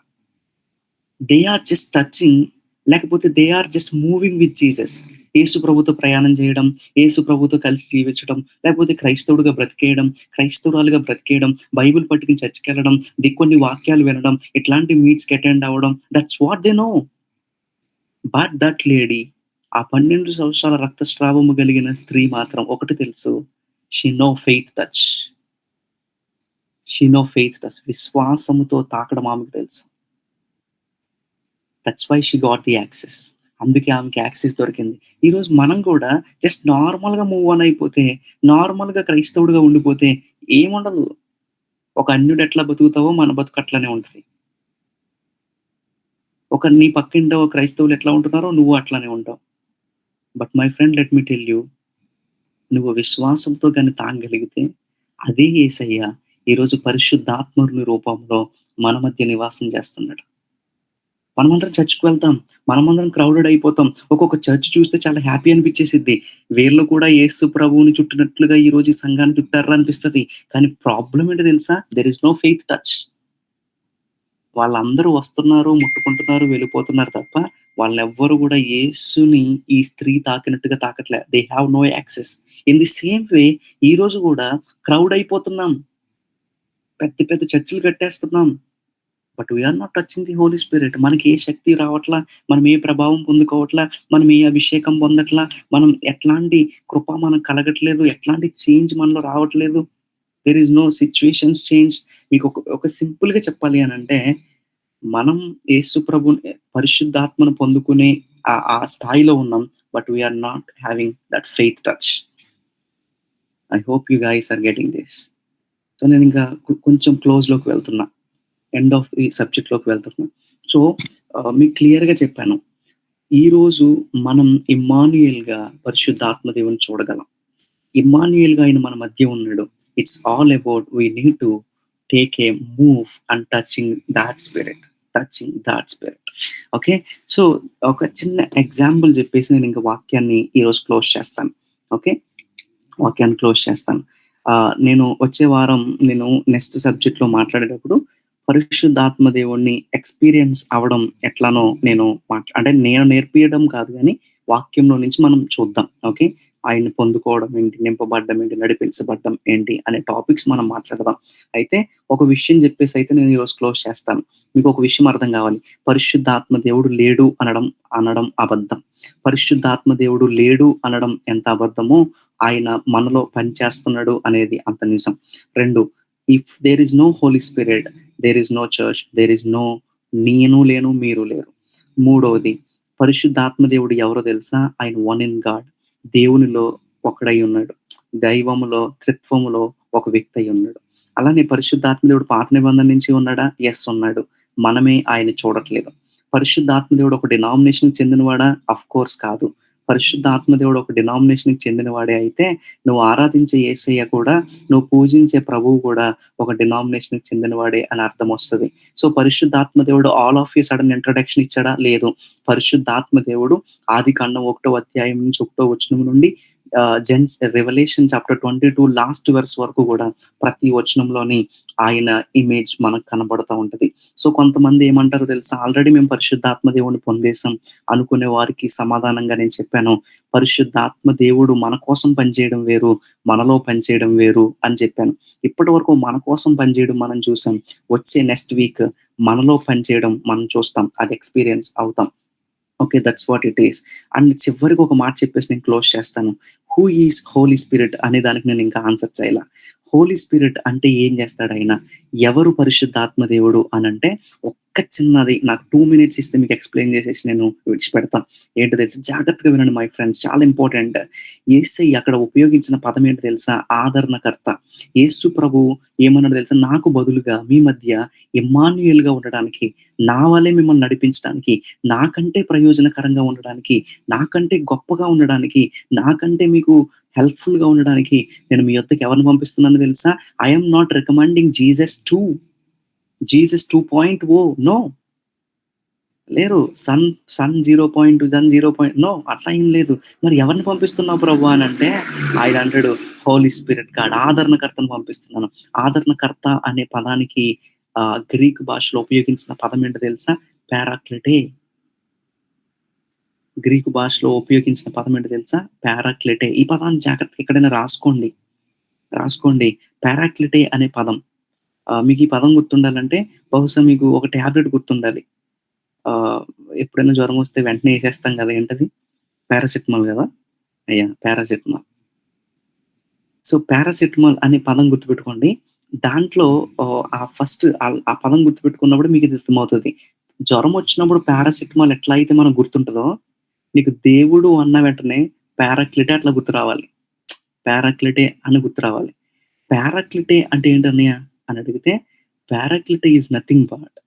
దే ఆర్ జస్ట్ టచింగ్, లేకపోతే they are just moving with Jesus. యేసు ప్రభుతో ప్రయాణం చేయడం, యేసు ప్రభుతో కలిసి జీవించడం, లేకపోతే క్రైస్తవుడుగా బ్రతికేయడం, క్రైస్తవురాలుగా బ్రతికేయడం, బైబిల్ పట్టుకుని చర్చికెళ్ళడం, కొన్ని వాక్యాలు వినడం, ఇట్లాంటి మీట్స్‌కి అటెండ్ అవ్వడం, that's what they know. But that lady, ఆ 12 సంవత్సరాల రక్తస్రావము కలిగిన స్త్రీ మాత్రం ఒకటి తెలుసు, she know faith touch. She know faith touch. విశ్వాసముతో తాకడం ఆమెకు తెలుసు. That's why she got the access. అందుకే ఆమెకి యాక్సెస్ దొరికింది. ఈరోజు మనం కూడా జస్ట్ నార్మల్‌గా మూవ్ ఆన్ అయిపోతే, నార్మల్‌గా క్రైస్తవుడిగా ఉండిపోతే ఏముండదు. ఒక అన్యుడు ఎట్లా బతుకుతావో మన బతుకు అట్లనే ఉంటది. నీ పక్కింటో క్రైస్తవులు ఎట్లా ఉంటున్నారో నువ్వు అట్లానే ఉంటావు. But my friend, let me tell you, నువ్వు విశ్వాసంతో గాని తాగగలిగితే అదే యేసయ్య ఈరోజు పరిశుద్ధాత్మని రూపంలో మన మధ్య నివాసం చేస్తున్నాడు. మనమందరం చర్చ్‌కి వెళ్తాం. మనమందరం క్రౌడెడ్ అయిపోతాం. ఒక్కొక్క చర్చ్ చూస్తే చాలా హ్యాపీ అనిపించేసిద్ది. వీళ్ళు కూడా యేసు ప్రభువుని చుట్టినట్లుగా ఈరోజు ఈ సంఘాన్ని చుట్టారా అనిపిస్తది. కానీ ప్రాబ్లమ్ ఏంటో తెలుసా? There is no faith touch. వాళ్ళందరూ వస్తున్నారు, ముట్టుకుంటున్నారు, వెళ్ళిపోతున్నారు తప్ప వాళ్ళెవ్వరు కూడా యేసుని ఈ స్త్రీ తాకినట్టుగా తాకట్లే. They have no access. In the same way ఈరోజు కూడా క్రౌడ్ అయిపోతున్నాం. పెద్ద పెద్ద చర్చిలు కట్టేస్తున్నాం. But we are not touching the Holy Spirit. మనకి ఏ శక్తి రావట్లా, మనం ఏ ప్రభావం పొందుకోవట్లా, మనం ఏ అభిషేకం పొందట్లా, మనం ఎట్లాంటి కృప మనకు కలగట్లేదు, ఎట్లాంటి చేంజ్ మనలో రావట్లేదు. There is no situations change. మీకు ఒక సింపుల్‌గా చెప్పాలి అనంటే, మనం యేసు ప్రభుని పరిశుద్ధాత్మను పొందుకునే ఆ స్థాయిలో ఉన్నాం. But we are not having that faith touch. I hope you guys are getting this. So నేను ఇంకా కొంచెం క్లోజ్‌లోకి వెళ్తున్నా. ఎండ్ ఆఫ్ ది సబ్జెక్ట్‌లోకి వెళ్తున్నా. సో మీకు క్లియర్‌గా చెప్పాను. ఈరోజు మనం ఇమ్మానుయేల్‌గా పరిశుద్ధాత్మ దేవుని చూడగలం. ఇమ్మానుయేల్‌గా ఆయన మన మధ్య ఉన్నాడు. It's all about we need to take a move and touching that spirit. Okay. So ఒక చిన్న ఎగ్జాంపుల్ చెప్పేసి నేను ఇంకా వాక్యాన్ని ఈరోజు క్లోజ్ చేస్తాను. ఓకే. వాక్యాన్ని క్లోజ్ చేస్తాను. నేను వచ్చే వారం నెక్స్ట్ సబ్జెక్ట్‌లో మాట్లాడేటప్పుడు పరిశుద్ధాత్మ దేవుడిని ఎక్స్‌పీరియన్స్ అవ్వడం ఎట్లానో అంటే నేను నేర్పియడం కాదు గానీ, వాక్యంలో నుంచి మనం చూద్దాం. ఓకే. ఆయన్ని పొందుకోవడం ఏంటి, నింపబడ్డం ఏంటి, నడిపించబడ్డం ఏంటి అనే టాపిక్స్ మనం మాట్లాడదాం. అయితే ఒక విషయం చెప్పేసి అయితే నేను ఈరోజు క్లోజ్ చేస్తాను. మీకు ఒక విషయం అర్థం కావాలి. పరిశుద్ధాత్మ దేవుడు లేడు అనడం అబద్ధం. పరిశుద్ధాత్మ దేవుడు లేడు అనడం ఎంత అబద్ధమో, ఆయన మనలో పనిచేస్తున్నాడు అనేది అంత నిజం. 2, if there is no Holy Spirit, there is no church, there is no నేను లేను, మీరు లేరు. 3వది, పరిశుద్ధాత్మ దేవుడు ఎవరో తెలుసా? ఆయన వన్ ఇన్ గాడ్. దేవునిలో ఒకడై ఉన్నాడు. దైవములో, త్రిత్వములో ఒక వ్యక్తి అయి ఉన్నాడు. అలానే పరిశుద్ధాత్మ దేవుడు పాత నిబంధన నుంచి ఉన్నాడా? యెస్ ఉన్నాడు. మనమే ఆయన చూడట్లేదు. పరిశుద్ధాత్మ దేవుడు ఒక డినామినేషన్‌కి చెందినవాడా? ఆఫ్ కోర్స్ కాదు. పరిశుద్ధాత్మ దేవుడు ఒక డినామినేషన్‌కి చెందినవాడే అయితే, నువ్వు ఆరాధించే యేసయ్య కూడా, నువ్వు పూజించే ప్రభువు కూడా ఒక డినామినేషన్‌కి చెందినవాడే అని అర్థం వస్తది. సో పరిశుద్ధాత్మ దేవుడు all of a sudden introduction ఇచ్చాడా? లేదు. పరిశుద్ధాత్మ దేవుడు ఆదికాండం 1వ అధ్యాయం నుంచి 1వ వచనం నుండి రెవల్యూషన్ చాప్టర్ 22 లాస్ట్ వెర్స్ వరకు కూడా ప్రతి వచనంలోని ఆయన ఇమేజ్ మనకు కనబడతా ఉంటది. సో కొంతమంది ఏమంటారో తెలుసా? ఆల్రెడీ మేము పరిశుద్ధాత్మ దేవుడిని పొందేసాం అనుకునే వారికి సమాధానంగా నేను చెప్పాను, పరిశుద్ధాత్మ దేవుడు మన కోసం పనిచేయడం వేరు, మనలో పనిచేయడం వేరు అని చెప్పాను. ఇప్పటి వరకు మన కోసం పనిచేయడం మనం చూసాం. వచ్చే నెక్స్ట్ వీక్ మనలో పనిచేయడం మనం చూస్తాం. అది ఎక్స్‌పీరియన్స్ అవుతాం. Okay. That's what it is. And చివరికి ఒక మాట చెప్పేసి నేను క్లోజ్ చేస్తాను. హూ ఈస్ హోలీ స్పిరిట్ అనే దానికి నేను ఇంకా ఆన్సర్ చేయలా. హోలీ స్పిరిట్ అంటే ఏం చేస్తాడు ఆయన? ఎవరు పరిశుద్ధాత్మ దేవుడు అనంటే, ఒక్క చిన్నది నాకు 2 మినిట్స్ ఇస్తే మీకు ఎక్స్‌ప్లెయిన్ చేసేసి నేను విడిచిపెడతాను. ఏంటో తెలుసా? జాగ్రత్తగా వినండి మై ఫ్రెండ్స్, చాలా ఇంపార్టెంట్. యేసయ్య అక్కడ ఉపయోగించిన పదం ఏంటో తెలుసా? ఆదరణకర్త. యేసు ప్రభువు ఏమన్నాడో తెలుసా? నాకు బదులుగా మీ మధ్య ఇమ్మానుయేల్‌గా ఉండడానికి, నా వలే మిమ్మల్ని నడిపించడానికి, నాకంటే ప్రయోజనకరంగా ఉండడానికి, నాకంటే గొప్పగా ఉండడానికి, నాకంటే మీకు హెల్ప్‌ఫుల్‌గా ఉండడానికి నేను మీ యొద్దకు ఎవరిని పంపిస్తున్నానో తెలుసా? I am not recommending Jesus 2. Jesus 2.0 no. లేరు. Son 0.2 son 0. నో అట్లా ఏం లేదు. మరి ఎవరిని పంపిస్తున్నావు ప్రభు అని అంటే ఆయన అంటాడు హోలీ స్పిరిట్ గాడ్, ఆదరణకర్తను పంపిస్తున్నాను. ఆదరణకర్త అనే పదానికి గ్రీక్ భాషలో ఉపయోగించిన పదం ఏంటో తెలుసా? పారాక్లిటే. గ్రీకు భాషలో ఉపయోగించిన పదం ఏంటో తెలుసా? పారాక్లిటే. ఈ పదాన్ని జాగ్రత్తగా ఎక్కడైనా రాసుకోండి. పారాక్లిటే అనే పదం. మీకు ఈ పదం గుర్తుండాలంటే బహుశా మీకు ఒక టాబ్లెట్ గుర్తుండాలి. ఎప్పుడైనా జ్వరం వస్తే వెంటనే ఏసేస్తాం కదా! ఏంటది? పారాసిటమాల్ కదా! పారాసిటమాల్. సో, పారాసిటమాల్ అనే పదం గుర్తుపెట్టుకోండి. దాంట్లో ఆ పదం గుర్తుపెట్టుకున్నప్పుడు మీకు ఇది అర్థమవుతది. జ్వరం వచ్చినప్పుడు పారాసిటమాల్ ఎట్లా అయితే మనకు గుర్తుంటదో, నీకు దేవుడు అన్న వెంటనే పారాక్లిటే అట్లా గుర్తు రావాలి. పారాక్లిటే అని గుర్తు రావాలి. పారాక్లిటే అంటే ఏంటన్నయ్య అని అడిగితే, పారాక్లిటే ఈజ్ నథింగ్ బట్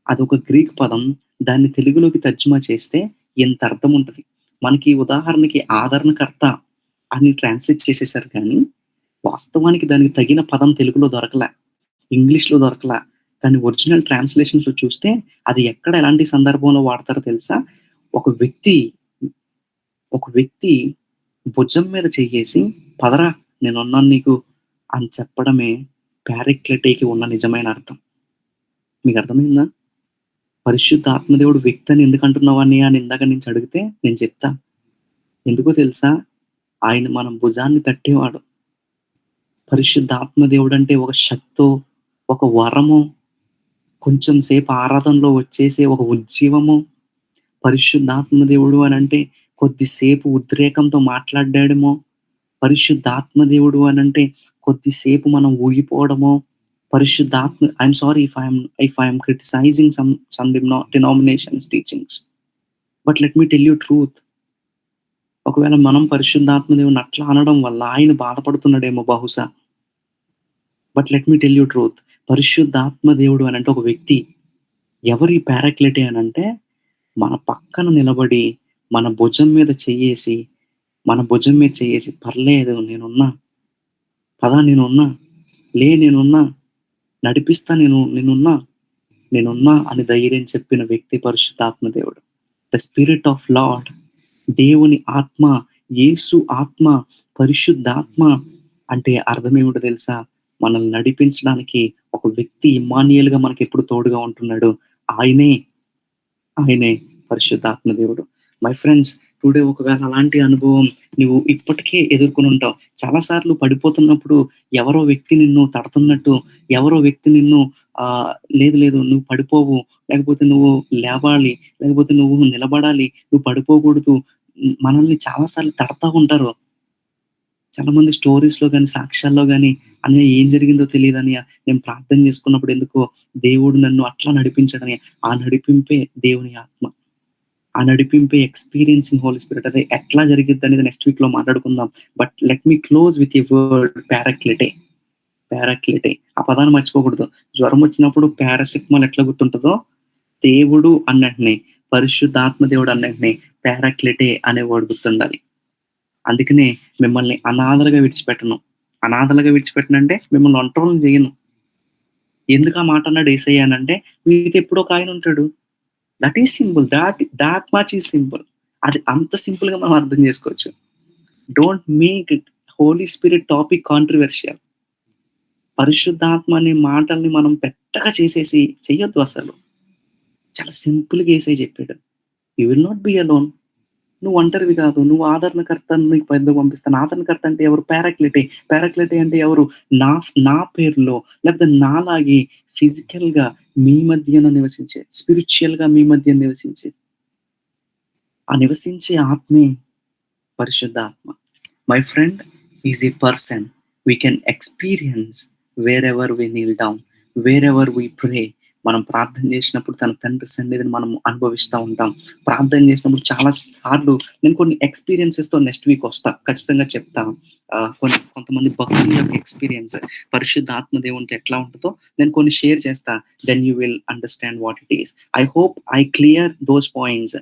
అదొక గ్రీక్ పదం. దాన్ని తెలుగులోకి తర్జుమా చేస్తే ఎంత అర్థం ఉంటది. మనకి ఉదాహరణకి ఆదరణకర్త అని ట్రాన్స్‌లేట్ చేసేసారు కానీ, వాస్తవానికి దానికి తగిన పదం తెలుగులో దొరకలా. ఇంగ్లీష్‌లో దొరకలా. కానీ ఒరిజినల్ ట్రాన్స్‌లేషన్స్‌లో చూస్తే అది ఎక్కడ ఎలాంటి సందర్భంలో వాడతారో తెలుసా? ఒక వ్యక్తి భుజం మీద చెయ్యేసి పదరా నేనున్నాను నీకు అని చెప్పడమే పారాక్లిటేకి ఉన్న నిజమైన అర్థం. మీకు అర్థమైందా? పరిశుద్ధాత్మ దేవుడు వ్యక్తి అని ఎందుకు అంటున్నావు అన్నయ్య అని ఇందాక నుంచి అడిగితే నేను చెప్తా. ఎందుకో తెలుసా? ఆయన మనం భుజాన్ని తట్టేవాడు. పరిశుద్ధాత్మ దేవుడు అంటే ఒక శక్తో, ఒక వరమో, కొంచెం సేపు ఆరాధనలో వచ్చేసే ఒక ఉజ్జీవము. పరిశుద్ధాత్మ దేవుడు అని అంటే కొద్దిసేపు ఉద్రేకంతో మాట్లాడాడేమో. పరిశుద్ధాత్మ దేవుడు అని అంటే కొద్దిసేపు మనం ఊగిపోవడమో. పరిశుద్ధాత్మ I'm sorry if I'm criticising some denominations teachings. But let me tell you truth. ఒకవేళ మనం పరిశుద్ధాత్మ దేవుడిని అట్లా అనడం వల్ల ఆయన బాధపడుతున్నాడేమో బహుశా. But let me tell you truth. పరిశుద్ధాత్మ దేవుడు అని అంటే ఒక వ్యక్తి. ఎవరి పారాక్లిటే అని అంటే మన పక్కన నిలబడి మన భుజం మీద చెయ్యేసి పర్లేదు నేనున్నా, పదా నేనున్నా, నేనున్నా, నడిపిస్తా నేనున్నా అని ధైర్యం చెప్పిన వ్యక్తి పరిశుద్ధాత్మ దేవుడు. ద స్పిరిట్ ఆఫ్ లార్డ్, దేవుని ఆత్మ, యేసు ఆత్మ, పరిశుద్ధాత్మ అంటే అర్థం ఏమిటో తెలుసా? మనల్ని నడిపించడానికి ఒక వ్యక్తి ఇమ్మానుయేల్‌గా మనకి ఎప్పుడు తోడుగా ఉంటున్నాడు. ఆయనే పరిశుద్ధాత్మ దేవుడు. మై ఫ్రెండ్స్, టుడే ఒకవేళ అలాంటి అనుభవం నువ్వు ఇప్పటికే ఎదుర్కొని ఉంటావు. చాలా సార్లు పడిపోతున్నప్పుడు ఎవరో వ్యక్తి నిన్ను తడుతున్నట్టు, ఎవరో వ్యక్తి నిన్ను లేదు నువ్వు పడిపోవు, లేకపోతే నువ్వు లేవాలి, లేకపోతే నువ్వు నిలబడాలి, నువ్వు పడిపోకూడదు. మనల్ని చాలా సార్లు తడతా ఉంటారు. చాలా మంది స్టోరీస్‌లో గాని, సాక్ష్యాల్లో గాని అన్నయ్య ఏం జరిగిందో తెలీదన్నయ్య. నేను ప్రార్థన చేసుకున్నప్పుడు ఎందుకో దేవుడు నన్ను అట్లా నడిపించాడన్నయ్య. ఆ నడిపింపే దేవుని ఆత్మ. ఆ నడిపింపే ఎక్స్‌పీరియన్సింగ్ హోలీ స్పిరిట్. అది ఎట్లా జరిగిద్దనేది నెక్స్ట్ వీక్‌లో మాట్లాడుకుందాం. But let me close with a word paraclete. ఆ పదాన్ని మర్చిపోకూడదు. జ్వరం వచ్చినప్పుడు పారాసిటమాల్ ఎట్లా గుర్తుంటదో, దేవుడు అన్నట్టునే, పరిశుద్ధాత్మ దేవుడు అన్నట్టునే పారాక్లిటే అనే వర్డ్ గుర్తుండాలి. అందుకనే మిమ్మల్ని అనాథలుగా విడిచిపెట్టనంటే మిమ్మల్ని ఒంటరులను చేయను. ఎందుకు ఆ మాట అన్నాడు యేసయ్య అనంటే, మీతో ఎప్పుడో ఒక ఆయన ఉంటాడు. That is simple. That much is simple. అది అంత సింపుల్ గా మనం అర్థం చేసుకోవచ్చు. Don't make Holy Spirit topic controversial. పరిశుద్ధాత్మ అనే మాటల్ని మనం పెద్దగా చేసేసి చెయ్యొద్దు అసలు. చాలా సింపుల్ గా యేసయ్య చెప్పాడు. You will not be alone. నువ్వు ఒంటరివి కాదు. నువ్వు ఆదరణకర్తను నీకు పెద్దగా పంపిస్తాను. ఆదరణకర్త అంటే ఎవరు? పారాక్లిటే అంటే ఎవరు? నా పేరులో లేకపోతే నాలాగే ఫిజికల్ గా మీ మధ్యన నివసించే, స్పిరిచువల్ గా మీ మధ్య నివసించే, ఆ నివసించే ఆత్మే పరిశుద్ధాత్మ. My friend is a person we can experience wherever we kneel down, wherever we pray. మనం ప్రార్థన చేసినప్పుడు తన తండ్రి సన్నిధిని మనం అనుభవిస్తూ ఉంటాం. ప్రార్థన చేసినప్పుడు చాలా సార్లు నేను కొన్ని ఎక్స్పీరియన్సెస్‌తో నెక్స్ట్ వీక్ వస్తా. ఖచ్చితంగా చెప్తాను. కొంతమంది భక్తుల యొక్క ఎక్స్పీరియన్స్ పరిశుద్ధాత్మ దేవునితో ఎట్లా ఉంటుందో నేను కొన్ని షేర్ చేస్తా. Then you will understand what it is. I hope I clear those points.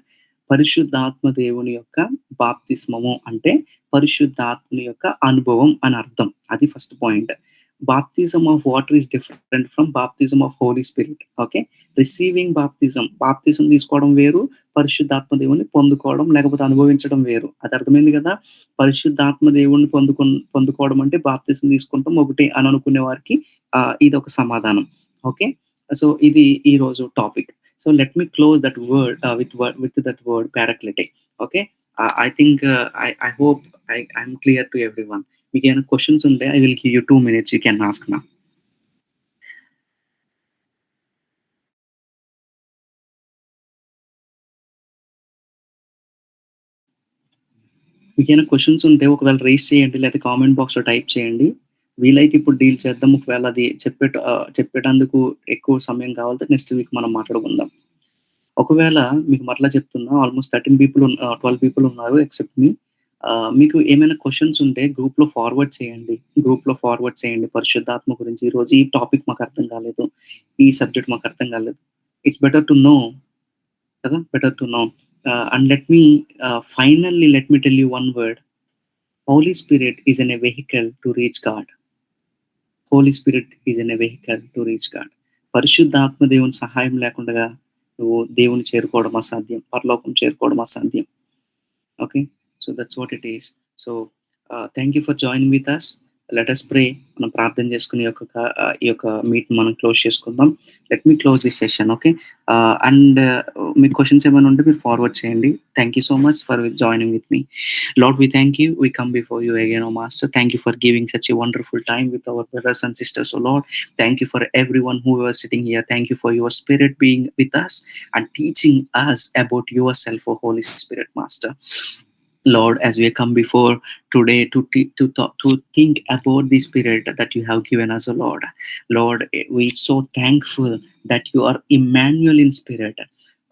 పరిశుద్ధాత్మ దేవుని యొక్క బాప్తిస్మము అంటే పరిశుద్ధాత్మని యొక్క అనుభవం అని అర్థం. అది first point. Baptism of water is different from baptism of Holy Spirit. Okay, receiving బాప్తిజం తీసుకోవడం వేరు, పరిశుద్ధాత్మ దేవుని పొందుకోవడం లేకపోతే అనుభవించడం వేరు. అది అర్థమైంది కదా. పరిశుద్ధాత్మ దేవుణ్ణి పొందుకోవడం అంటే బాప్తిజం తీసుకుంటాం ఒకటి అని అనుకునే వారికి ఇది ఒక సమాధానం. ఓకే, సో ఇది ఈ రోజు topic. So let me close that word with that word paracletic. Okay, I think I hope I'm clear to everyone. మీకు ఏమైనా క్వశ్చన్స్ ఉంటే I will give you 2 minutes, you can ask now. మీకు ఏమైనా questions ఉంటే ఒకవేళ rise చేయండి, లేదా comment బాక్స్లో టైప్ చేయండి. వీలైతే ఇప్పుడు డీల్ చేద్దాం. ఒకవేళ అది చెప్పేటందుకు ఎక్కువ సమయం కావాలంటే నెక్స్ట్ వీక్ మనం మాట్లాడుకుందాం. ఒకవేళ మీకు మరలా చెప్తున్నా, ఆల్మోస్ట్ 12 పీపుల్ ఉన్నారు ఎక్సెప్ట్ మీ. మీకు ఏమైనా క్వశ్చన్స్ ఉంటే గ్రూప్లో ఫార్వర్డ్ చేయండి. పరిశుద్ధాత్మ గురించి ఈరోజు ఈ టాపిక్ మాకు అర్థం కాలేదు, ఈ సబ్జెక్ట్ మాకు అర్థం కాలేదు. ఇట్స్ బెటర్ టు నో కదా, better to know. And let me tell you one word. Holy Spirit is in a vehicle to reach God. పరిశుద్ధాత్మ దేవుని సహాయం లేకుండా నువ్వు దేవుని చేరుకోవడం అసాధ్యం, పరలోకం చేరుకోవడం అసాధ్యం. Okay, so that's what it is. So thank you for joining with us. Let us pray. మనం ప్రార్థన చేసుకుని ఈ యొక్క మీట్ మనం క్లోజ్ చేసుకుందాం. Let me close this session. Okay, and me questions ఏమైనా ఉంటే మీరు ఫార్వర్డ్ చేయండి. Thank you so much for joining with me. Lord, we thank you. We come before you again, oh Master. Thank you for giving such a wonderful time with our brothers and sisters, oh Lord. Thank you for everyone who was sitting here. Thank you for your Spirit being with us and teaching us about yourself, oh Holy Spirit, Master. Lord, as we come before today to think about the Spirit that you have given us, oh Lord. Lord, we are so thankful that you are Emmanuel in spirit.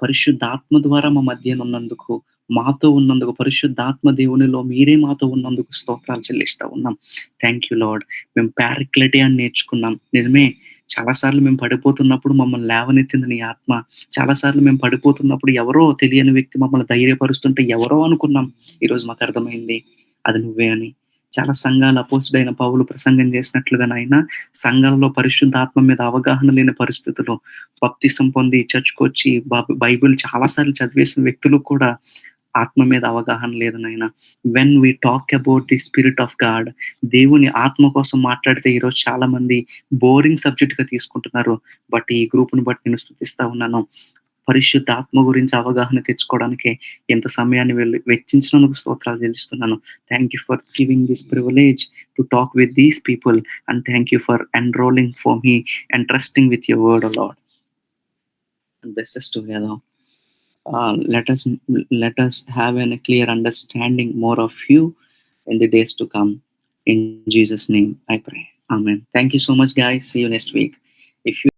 పరిశుద్ధాత్మ ద్వారా మా మధ్య ఉన్నందుకు, మాతో ఉన్నందుకు, పరిశుద్ధాత్మ దేవునిలో మీరే మాతో ఉన్నందుకు స్తోత్రాలు చెల్లిస్తా ఉన్నాం. Thank you lord. మేము పారక్లెటే అని నేర్చుకున్నాం. నిజమే, చాలాసార్లు మేము పడిపోతున్నప్పుడు మమ్మల్ని లేవనెత్తింది నీ ఆత్మ. చాలాసార్లు మేము పడిపోతున్నప్పుడు ఎవరో తెలియని వ్యక్తి మమ్మల్ని ధైర్యపరుస్తుంటే ఎవరో అనుకున్నాం. ఈరోజు మాకు అర్థమైంది అది నువ్వే అని. చాలా సంఘాలు అపోస్తుడైన పౌలు ప్రసంగం చేసినట్లుగా నాయన, సంఘాలలో పరిశుద్ధాత్మ మీద అవగాహన లేని పరిస్థితుల్లో బాప్తిసం పొంది చర్చ్కి వచ్చి బైబిల్ చాలాసార్లు చదివేసిన వ్యక్తులు కూడా ఆత్మ మీద అవగాహన లేదు నాయన. When we talk about the Spirit of God, దేవుని ఆత్మ కోసం మాట్లాడితే ఈరోజు చాలా మంది బోరింగ్ సబ్జెక్ట్ గా తీసుకుంటున్నారు. బట్ ఈ గ్రూప్ను బట్టి నేను స్తుతిస్తా ఉన్నాను. పరిశుద్ధ ఆత్మ గురించి అవగాహన తెచ్చుకోవడానికి ఎంత సమయాన్ని వెచ్చించినందుకు స్తోత్రాలు చెల్లిస్తున్నాను. Thank you for giving this privilege to talk with these people and thank you for enrolling for me and trusting with your word, O Lord. And bless us together. Let us have a clear understanding more of you in the days to come. In Jesus' name I pray. Amen. Thank you so much, guys. See you next week. If you